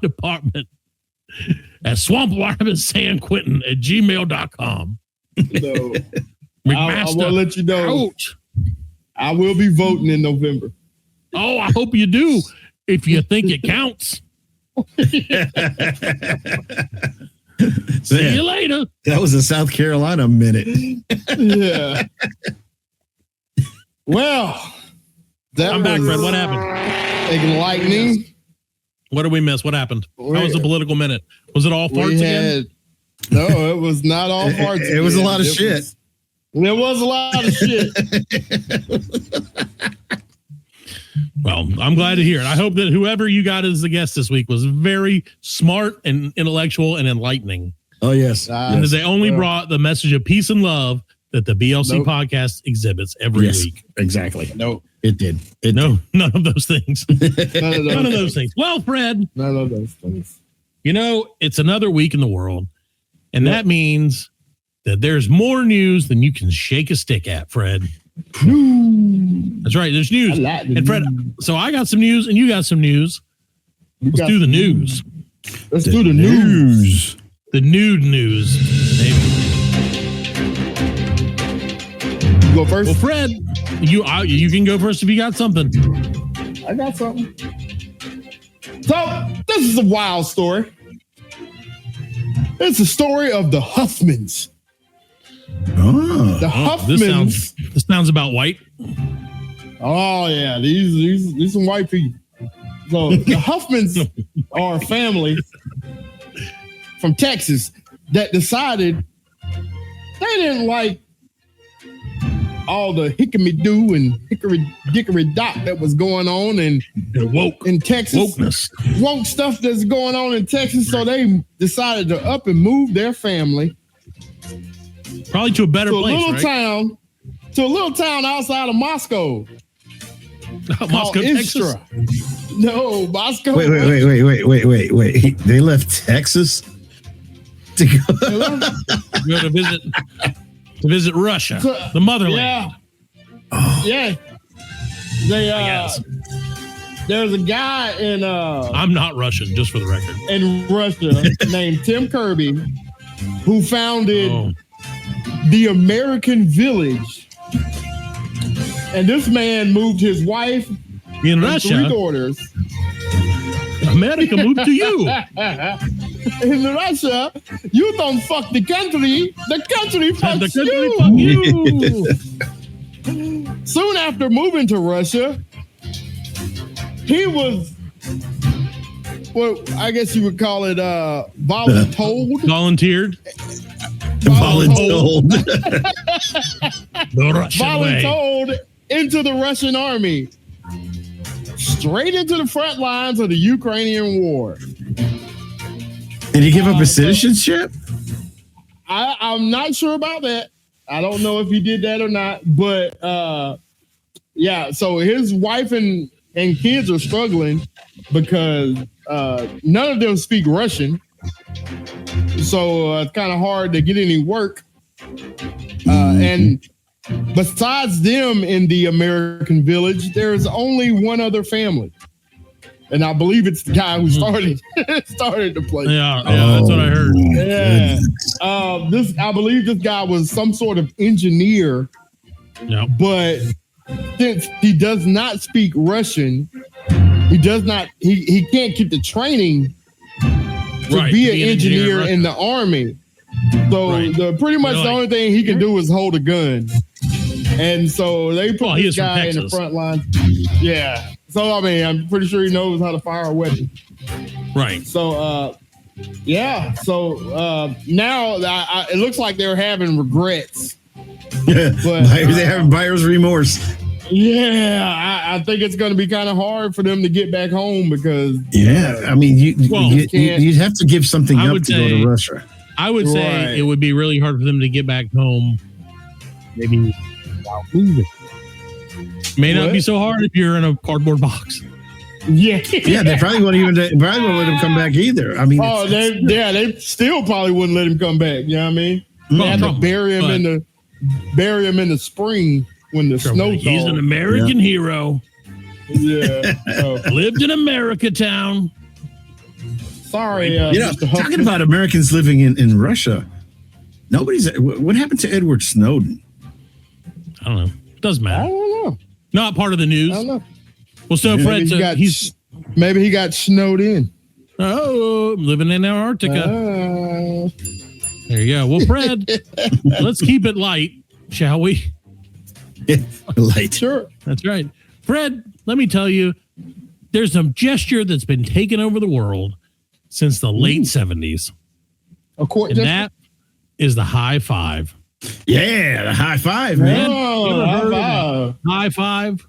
department at swampwatermansanquentin@gmail.com. No. I want to let you know. Ouch. I will be voting in November. Oh, I hope you do. If you think it counts. See you later. That was a South Carolina minute. Yeah. Well, I'm back, Fred. What happened? Enlightening. What did we miss? What happened? How was the political minute? Was it all farts again? No, it was not all farts. It was a lot of shit. There was a lot of shit. Well, I'm glad to hear it. I hope that whoever you got as the guest this week was very smart and intellectual and enlightening. Oh, yes. And that they only brought the message of peace and love that the BLC podcast exhibits every week. Exactly. No, it did. None of those things. None of those things. Well, Fred. None of those things. You know, it's another week in the world. And that means that there's more news than you can shake a stick at, Fred. That's right. There's news. And Fred, so I got some news and you got some news. Let's do the news. Let's do the news. The nude news. Baby. You go first? Well, Fred, you can go first if you got something. I got something. So, this is a wild story. It's a story of the Huffmans. Oh. The Huffmans. This sounds about white. Oh yeah, these some white people. So the Huffmans are a family from Texas that decided they didn't like all the hickamy-doo and hickory-dickory-dock that was going on in Texas. Woke stuff that's going on in Texas. So they decided to up and move their family. Probably to a better place, to a little town outside of Moscow. Moscow, Texas? No, Moscow. Wait. They left Texas to go to visit Russia, the motherland. Yeah. There's a guy in I'm not Russian, just for the record. In Russia named Tim Kirby who founded the American Village. And this man moved his wife in and Russia. 3 daughters. America moved to you. In Russia, you don't fuck the country. The country fucks you. Soon after moving to Russia, he was, well, I guess you would call it volunteered. Volunteered. Volunteered into the Russian army. Straight into the front lines of the Ukrainian war. Did he give up his citizenship? I'm not sure about that. I don't know if he did that or not. But so his wife and kids are struggling because none of them speak Russian. So it's kind of hard to get any work. And besides them in the American Village, there's only one other family. And I believe it's the guy who started the place. Yeah, that's what I heard. Yeah. I believe this guy was some sort of engineer. Yeah. But since he does not speak Russian, he can't get the training to be an engineer in the army. So pretty much the only thing he can do is hold a gun. And so they put this guy in the front line. Yeah. So, I mean, I'm pretty sure he knows how to fire a weapon. Right. So, So now it looks like they're having regrets. But they have buyer's remorse. Yeah, I think it's going to be kind of hard for them to get back home because. Yeah, I mean, you'd have to give something up to go to Russia. I would say it would be really hard for them to get back home. Maybe without moving. May not be so hard if you're in a cardboard box. Yeah, they probably wouldn't let him come back either. I mean, they still probably wouldn't let him come back. You know what I mean? They had to bury him in the spring when the snow. He's an American hero. Yeah. Oh, Lived in America town. sorry. Talking about Americans living in Russia. What happened to Edward Snowden? I don't know. Doesn't I matter. don't know. Not part of the news. I don't know. Well, so Fred, Maybe he got snowed in. Living in Antarctica. There you go. Well, Fred, let's keep it light, shall we? Light. Sure. That's right. Fred, let me tell you, there's a gesture that's been taking over the world since the late 70s. A court And that is the high five. Yeah, the high five, man. Oh, You ever high heard of five. a high five?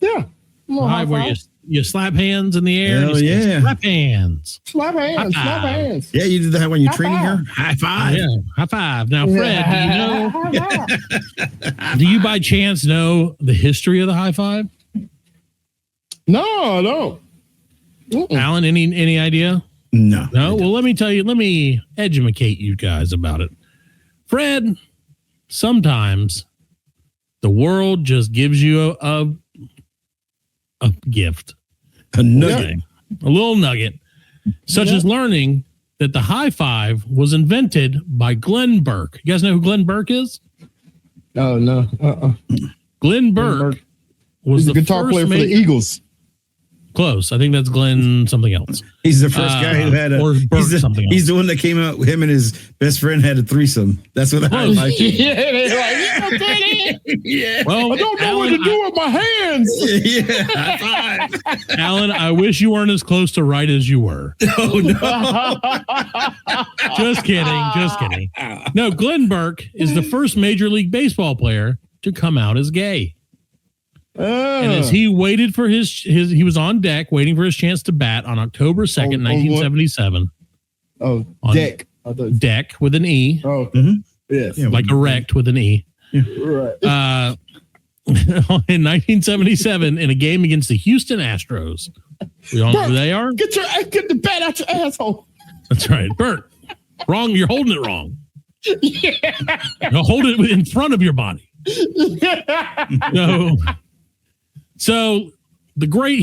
Yeah. High where you slap hands in the air. Hell and you say, yeah. slap hands. Slap hands. High Slap five. hands. Yeah, you did that when you're High training her. High five. Yeah, high five. Now, Fred, do you by chance know the history of the high five? No, I don't. Allan, any idea? No. No? Well, let me tell you, let me educate you guys about it. Fred, sometimes the world just gives you a gift. A nugget. A little nugget, such as learning that the high five was invented by Glenn Burke. You guys know who Glenn Burke is? Oh, no. Glenn Burke was He's the a guitar first player for the Eagles. Close. I think that's Glenn something else. He's the first guy who had or Burke something else. He's the one that came out. Him and his best friend had a threesome. That's what I like. Yeah. Well, I don't know Allan, what to do with my hands. Yeah, high five. Allan, I wish you weren't as close to right as you were. Oh no! Just kidding. No, Glenn Burke is the first Major League Baseball player to come out as gay. And as he waited for his he was on deck waiting for his chance to bat on October 2nd, 1977. Oh, On deck. Deck with an E. Oh, yes. Yeah, Like erect with an E. Right. In 1977 in a game against the Houston Astros. We all know who they are? Get the bat out your asshole. That's right. Bert, wrong. You're holding it wrong. Yeah. No, hold it in front of your body. So the great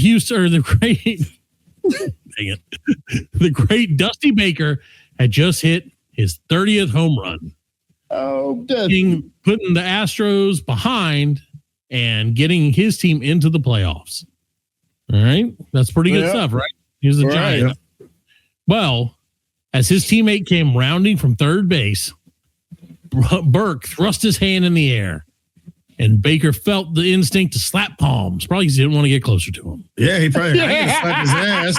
the great Dusty Baker had just hit his 30th home run. Oh, putting the Astros behind and getting his team into the playoffs. All right. That's pretty good stuff, right? He was a giant. Well, as his teammate came rounding from third base, Burke thrust his hand in the air, and Baker felt the instinct to slap palms. Probably because he didn't want to get closer to him. Yeah, he probably slapped his ass.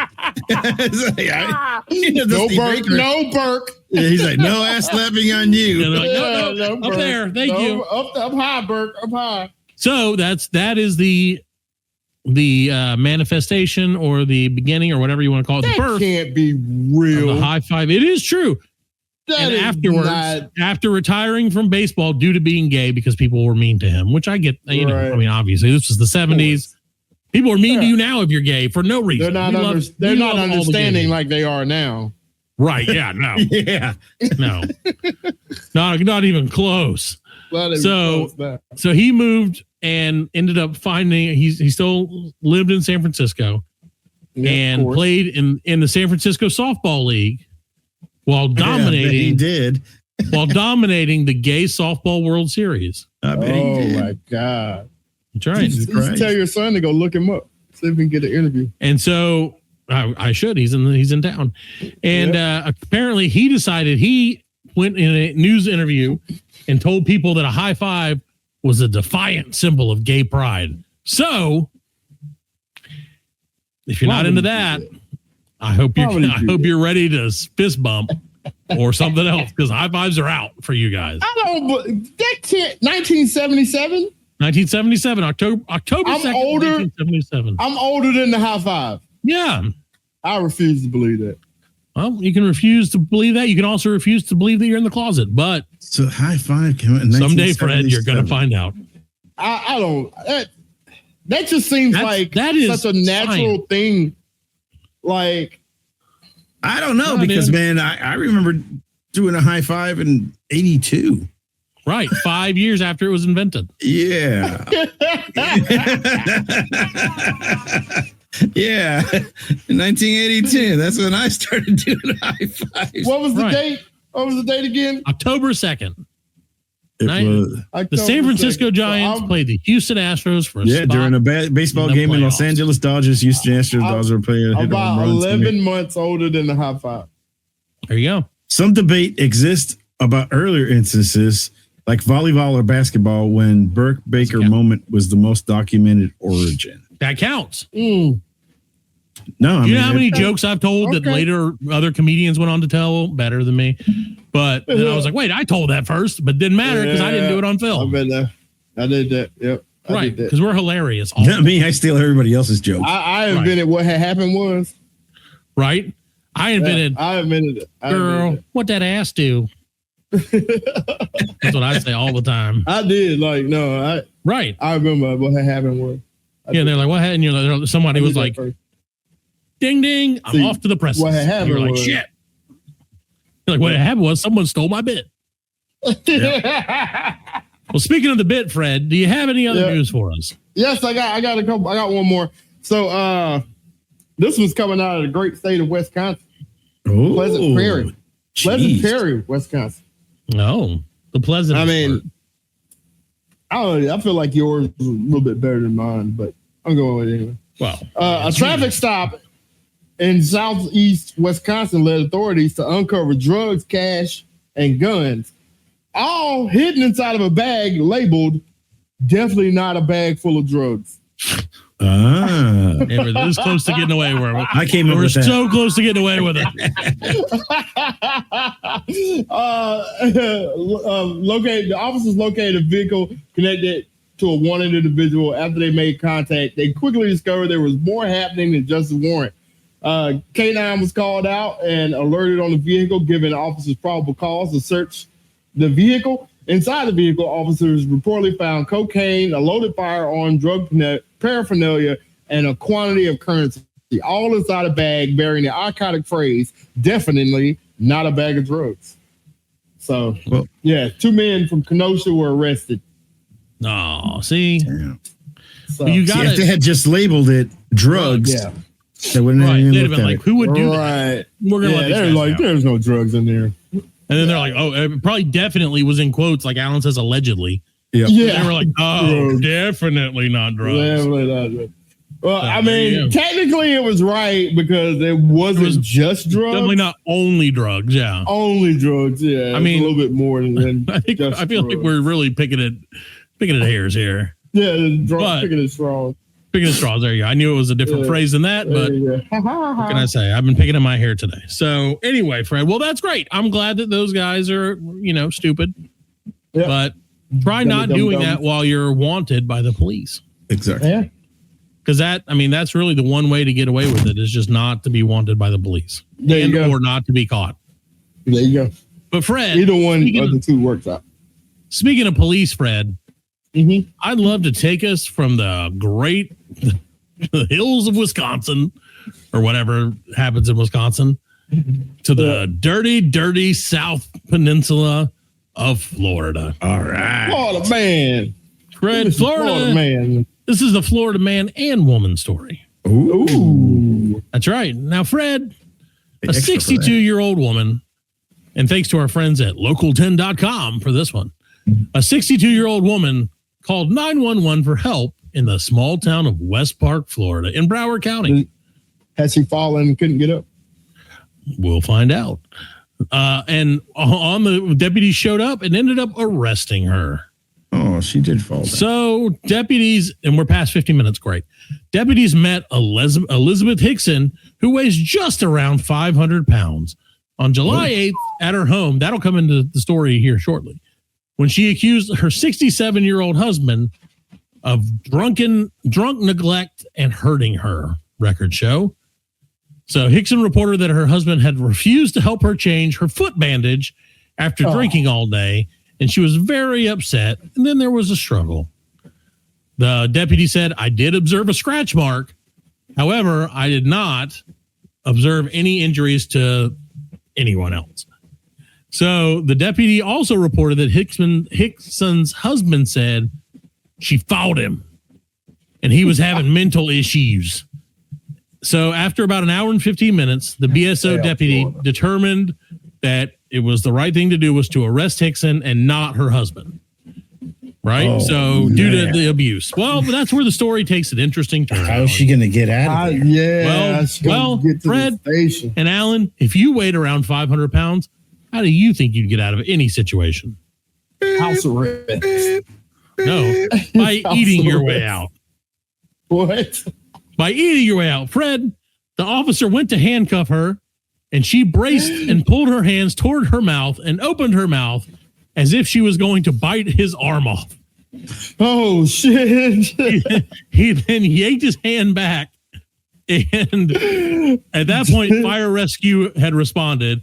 No Burke. Yeah, he's like, no ass slapping on you. Like, no, up there. Thank you. Up high, Burke. Up high. So that is the manifestation or the beginning or whatever you want to call it. That the birth can't be real. of the high five. It is true. And afterwards, after retiring from baseball due to being gay because people were mean to him, which I get, I mean, obviously this was the 70s. People are mean to you now if you're gay for no reason. They're not understanding like they are now. Right. Yeah. No. Yeah. No. Not even close. So he moved and ended up finding he still lived in San Francisco and played in the San Francisco Softball League while dominating while dominating the gay softball World Series. I bet he did. My God. That's right. You tell your son to go look him up. See if we can get an interview. And so I should. He's in town. And apparently he decided he went in a news interview and told people that a high five was a defiant symbol of gay pride. So if you're not into that, I hope you're ready to fist bump or something else, because high fives are out for you guys. I don't. That can't. 1977. 1977, October 2nd, 1977. I'm older than the high five. Yeah. I refuse to believe that. Well, you can refuse to believe that. You can also refuse to believe that you're in the closet. But so high five came out in someday, Fred, you're going to find out. I don't. That just seems that is such a natural thing. Like, I don't know, because man, I remember doing a high five in '82. Right. 5 years after it was invented. Yeah. Yeah. In 1982. That's when I started doing high fives. What was the date? What was the date again? October 2nd. The The San Francisco Giants played the Houston Astros for a spot during a baseball game in Los Angeles Dodgers. Houston Astros Dodgers were playing. About 11 months older than the high five. There you go. Some debate exists about earlier instances like volleyball or basketball when Burke Baker moment was the most documented origin. That counts. No, Do you know how many jokes I've told that later other comedians went on to tell better than me? But then I was like, wait, I told that first, but didn't matter because I didn't do it on film. I've been there. I did that. Yep. Right. Because we're hilarious. Not me. I steal everybody else's jokes. I invented what had happened was. Right. I invented it. Girl, what that ass do? That's what I say all the time. I did. Like, no, right. I remember what had happened was. And they're like, what happened? You're like, somebody was like, ding, ding, I'm off to the press. What had happened You're like, was, shit. You're like, what happened was someone stole my bit. Well, speaking of the bit, Fred, do you have any other news for us? Yes, I got a couple. I got one more. So this one's coming out of the great state of Wisconsin. Oh, Pleasant Prairie. Pleasant Prairie, Wisconsin. No, the Pleasant. I mean, I feel like yours is a little bit better than mine, but I'm going with it anyway. Wow. A traffic stop in southeast Wisconsin led authorities to uncover drugs, cash, and guns, all hidden inside of a bag labeled "definitely not a bag full of drugs." They were this close to getting away with it. I came up with that. We're so close to getting away with it. The officers located a vehicle connected to a wanted individual. After they made contact, they quickly discovered there was more happening than just a warrant. K9 was called out and alerted on the vehicle, giving officers probable cause to search the vehicle. Inside the vehicle, officers reportedly found cocaine, a loaded firearm, drug paraphernalia, and a quantity of currency, all inside a bag bearing the iconic phrase, "definitely not a bag of drugs." So, two men from Kenosha were arrested. Oh, see? So, you got if they had just labeled it drugs, they wouldn't have even they'd have looked been at like, it. who would do that? We're going to let they're like, there's no drugs in there. And then they're like, oh, it probably definitely was in quotes, like Allan says, allegedly. Yep. Yeah. They were like, oh, definitely not drugs. Definitely not drugs. Well, I mean, technically it was right because it wasn't just drugs. Definitely not only drugs, yeah. Only drugs, yeah. I mean, a little bit more than I feel like we're really picking at hairs here. Yeah, picking at straws. Picking at straws, there you go. I knew it was a different phrase than that, but what can I say? I've been picking at my hair today. So anyway, Fred, well, that's great. I'm glad that those guys are, stupid. Yep. But try not doing that while you're wanted by the police. Exactly. Yeah. Because that's really the one way to get away with it is just not to be wanted by the police. Or not to be caught. There you go. But Fred, either one of the two works out. Speaking of police, Fred, I'd love to take us from the great hills of Wisconsin or whatever happens in Wisconsin to the dirty, dirty South Peninsula of Florida. All right. Florida man. Fred, Florida man. This is the Florida man and woman story. Ooh. That's right. Now, Fred, a 62-year-old woman, and thanks to our friends at local10.com for this one, a 62-year-old woman called 911 for help in the small town of West Park, Florida, in Broward County. Has she fallen and couldn't get up? We'll find out. And on the deputies showed up and ended up arresting her. Oh, she did fall down. So deputies, and we're past 50 minutes, great. Deputies met Elizabeth Hickson, who weighs just around 500 pounds, on July 8th at her home. That'll come into the story here shortly. When she accused her 67-year-old husband of drunk neglect and hurting her, records show. So Hickson reported that her husband had refused to help her change her foot bandage after drinking all day, and she was very upset. And then there was a struggle. The deputy said, I did observe a scratch mark. However, I did not observe any injuries to anyone else. So the deputy also reported that Hickson's husband said she fought him and he was having mental issues. So after about an hour and 15 minutes, the BSO deputy determined that it was the right thing to do was to arrest Hickson and not her husband. Right. Oh, so due to the abuse. Well, that's where the story takes an interesting turn. How is she going to get out of there? Well, Fred and Allan, if you weighed around 500 pounds, how do you think you'd get out of any situation? House arrest. No, by eating your way out. What? By eating your way out. Fred, the officer went to handcuff her and she braced and pulled her hands toward her mouth and opened her mouth as if she was going to bite his arm off. Oh, shit. He then yanked his hand back. And at that point, fire rescue had responded.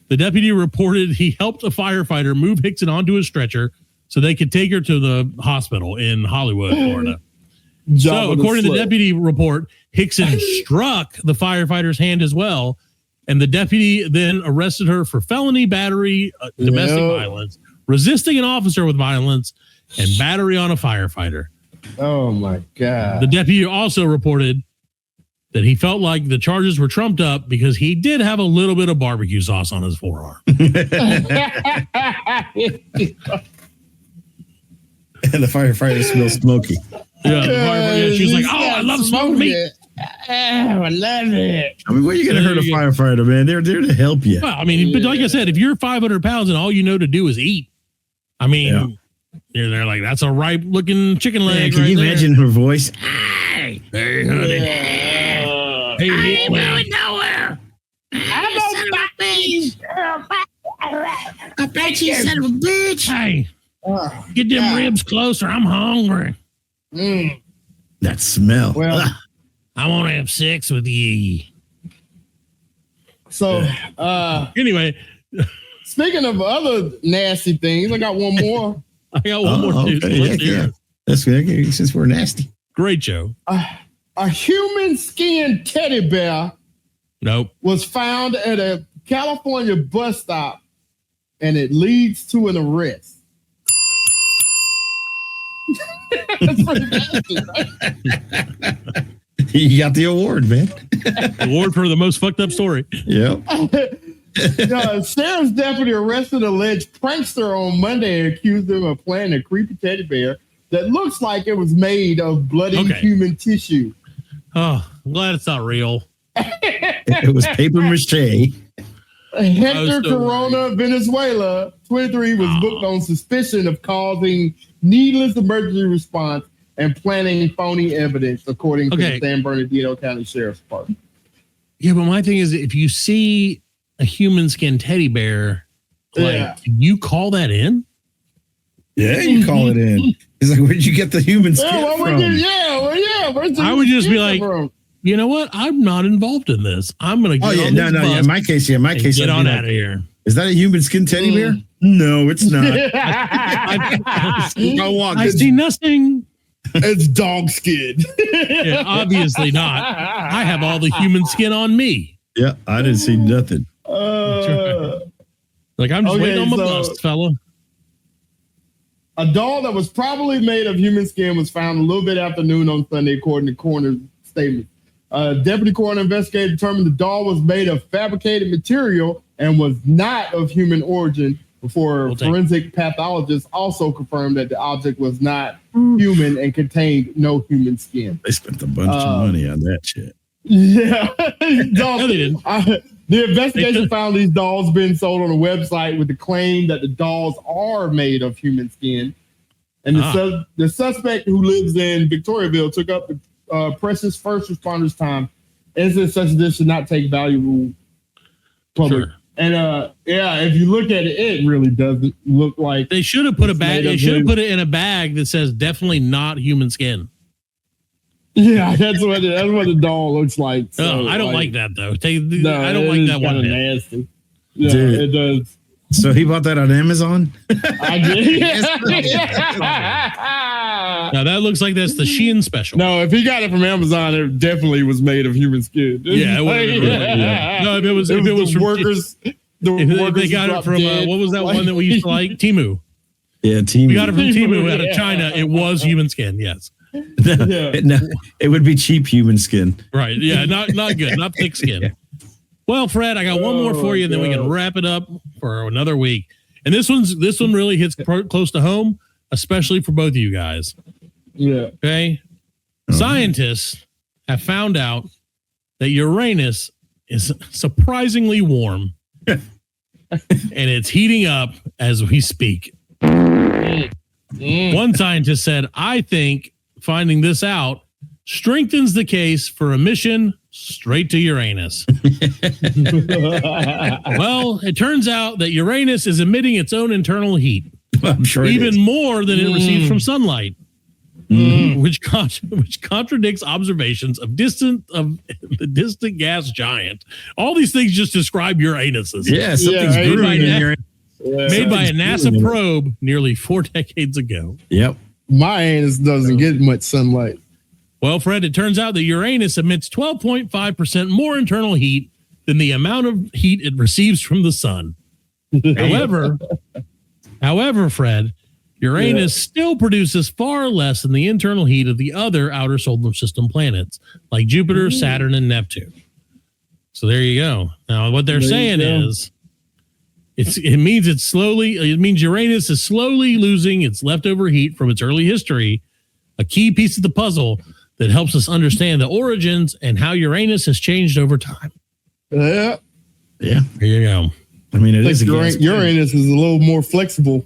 The deputy reported he helped a firefighter move Hickson onto a stretcher so they could take her to the hospital in Hollywood, Florida. So, according to the deputy report, Hickson struck the firefighter's hand as well. And the deputy then arrested her for felony battery, domestic violence, resisting an officer with violence, and battery on a firefighter. Oh, my God. The deputy also reported that he felt like the charges were trumped up because he did have a little bit of barbecue sauce on his forearm. And the firefighter smells smoky. Yeah, she was like, "Oh, I love smoked meat. I love it." I mean, where are you going to hurt a firefighter, man? They're there to help you. Well, I mean, but like I said, if you're 500 pounds and all you know to do is eat, I mean, they're like, that's a ripe looking chicken leg. Can you imagine her voice? Hey, honey. I ain't going nowhere. I bet you, son of a bitch. Hey, get them ribs closer. I'm hungry. That smell. Well, I want to have sex with you. So, Anyway, speaking of other nasty things, I got one more. I got one more too. So let's hear it. That's good. Since we're nasty. Great show. A human skin teddy bear was found at a California bus stop, and it leads to an arrest. That's pretty nasty, right? You got the award, man. Award for the most fucked up story. Yep. Sheriff's deputy arrested alleged prankster on Monday and accused him of planting a creepy teddy bear that looks like it was made of bloody human tissue. Oh, I'm glad it's not real. It was paper mache. Hector Corona, Venezuela, 23, was booked on suspicion of causing needless emergency response and planting phony evidence, according to the San Bernardino County Sheriff's Department. Yeah, but my thing is, if you see a human skin teddy bear, can you call that in? Yeah, you call it in. He's like, where'd you get the human skin from? I would just be like, you know what? I'm not involved in this. I'm going to get on this bus. In my case, get on out of here. Is that a human skin teddy bear? No, it's not. I see nothing. It's dog skin. Yeah, obviously not. I have all the human skin on me. Yeah, I didn't see nothing. Like, I'm just waiting on my bus, fella. A doll that was probably made of human skin was found a little bit after noon on Sunday, according to coroner's statement. Deputy coroner investigator determined the doll was made of fabricated material and was not of human origin. Before forensic pathologists also confirmed that the object was not human and contained no human skin. They spent a bunch of money on that shit. Yeah. No, they didn't. The investigation found these dolls being sold on a website with the claim that the dolls are made of human skin. And the suspect, who lives in Victoriaville, took up the precious first responders' time. Incidents such as this should not take valuable public. Sure. And if you look at it, it really doesn't look like they should have put a bag. They should have put it in a bag that says "definitely not human skin." Yeah, that's what the doll looks like. So, I don't like that though. I don't like that one. Nasty. Yeah, dude, it does. So he bought that on Amazon? I did. Now that looks like that's the Shein special. No, if he got it from Amazon, it definitely was made of human skin. Yeah, it was. No, if it was from workers. If they got it from what was that one that we used to like? Temu. Yeah, Temu. We got it from Temu out of China. It was human skin. Yes. No, it would be cheap human skin. Right. Yeah. Not good. Not thick skin. Well, Fred, I got one more for you, and then we can wrap it up for another week. And this one really hits close to home, especially for both of you guys. Yeah. Okay. Scientists have found out that Uranus is surprisingly warm, and it's heating up as we speak. One scientist said, "I think finding this out strengthens the case for a mission straight to Uranus." Well, it turns out that Uranus is emitting its own internal heat, I'm sure even more than it receives from sunlight, which contradicts observations of the distant gas giant. All these things just describe Uranus. Yeah, something's brewing in Uranus. Made by a NASA probe nearly 4 decades ago. Yep. My anus doesn't get much sunlight. Well, Fred, it turns out that Uranus emits 12.5% more internal heat than the amount of heat it receives from the sun. However, Fred, Uranus still produces far less than the internal heat of the other outer solar system planets, like Jupiter, Saturn, and Neptune. So there you go. Now, what they're saying is, it means Uranus is slowly losing its leftover heat from its early history, a key piece of the puzzle that helps us understand the origins and how Uranus has changed over time. Yeah. Yeah. Here you go. I mean, Uranus is a little more flexible.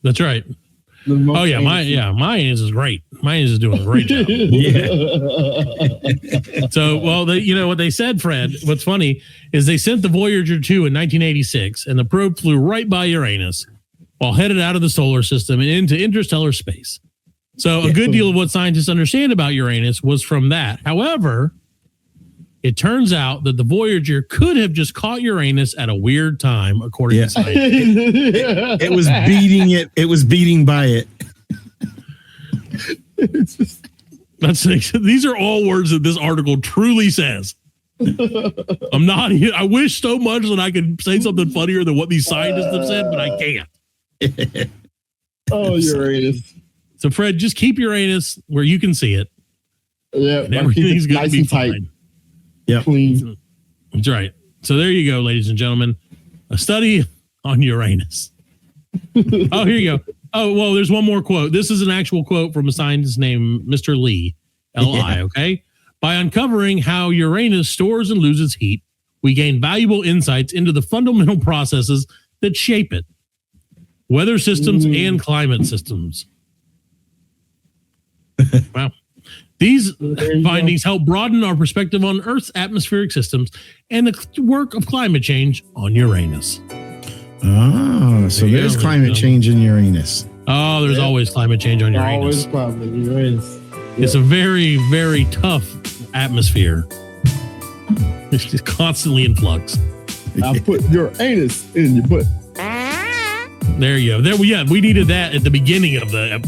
That's right. Oh yeah, my anus is great. My anus is doing a great job. So, well, you know what they said, Fred? What's funny is they sent the Voyager 2 in 1986, and the probe flew right by Uranus while headed out of the solar system and into interstellar space. So, a good deal of what scientists understand about Uranus was from that. However, it turns out that the Voyager could have just caught Uranus at a weird time, according to scientists. It was beating it. It was beating by it. These are all words that this article truly says. I wish so much that I could say something funnier than what these scientists have said, but I can't. Oh, Uranus. So, Fred, just keep Uranus where you can see it. Yeah, and everything's going to be fine. Yeah, that's right. So there you go, ladies and gentlemen. A study on Uranus. Oh, here you go. Oh, well, there's one more quote. This is an actual quote from a scientist named Mr. Lee, L.I., okay? By uncovering how Uranus stores and loses heat, we gain valuable insights into the fundamental processes that shape it. Weather systems and climate systems. Wow. These findings help broaden our perspective on Earth's atmospheric systems and the work of climate change on Uranus. Oh, so there's climate change in Uranus. Oh, there's always climate change on Uranus. Always climate Uranus. It's a very, very tough atmosphere. It's just constantly in flux. I put Uranus in your butt. There you go. We needed that at the beginning of the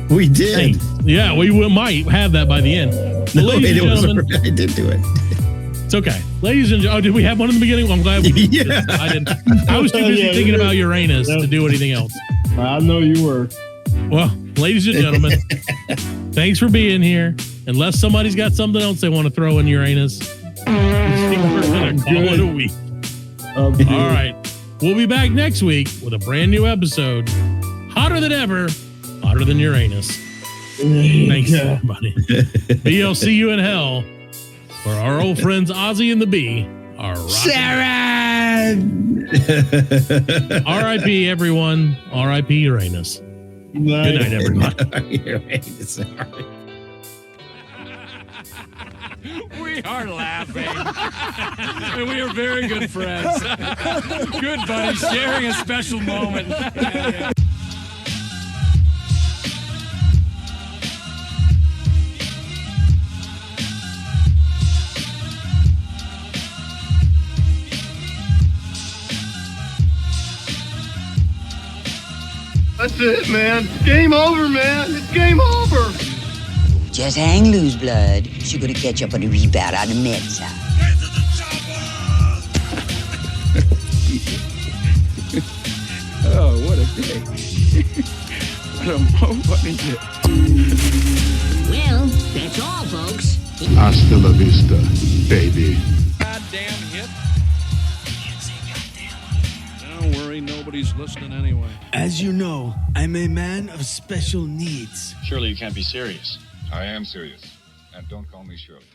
We did. Yeah, we might have that by the end. But ladies and gentlemen, I did do it. It's okay. Ladies and gentlemen, did we have one in the beginning? Well, I'm glad we did. Yeah. I didn't. I was too busy thinking about Uranus to do anything else. I know you were. Well, ladies and gentlemen, thanks for being here. Unless somebody's got something else they want to throw in Uranus, we're going to call it a week. All right. We'll be back next week with a brand new episode. Hotter than ever. Hotter than Uranus. Thanks, everybody. I'll see you in hell, where our old friends Ozzy and the Bee are Sharon! R.I.P. everyone. R.I.P. Uranus. Good night, everybody. Uranus. We are laughing. And we are very good friends. Good buddies, sharing a special moment. That's it, man. Game over, man. It's game over. Just hang loose, blood. She's gonna catch up on the rebound on the med side. Get to the chopper! Well, that's all, folks. Hasta la vista, baby. Goddamn hit. Don't worry, nobody's listening anyway. As you know, I'm a man of special needs. Surely you can't be serious. I am serious. And don't call me Shirley.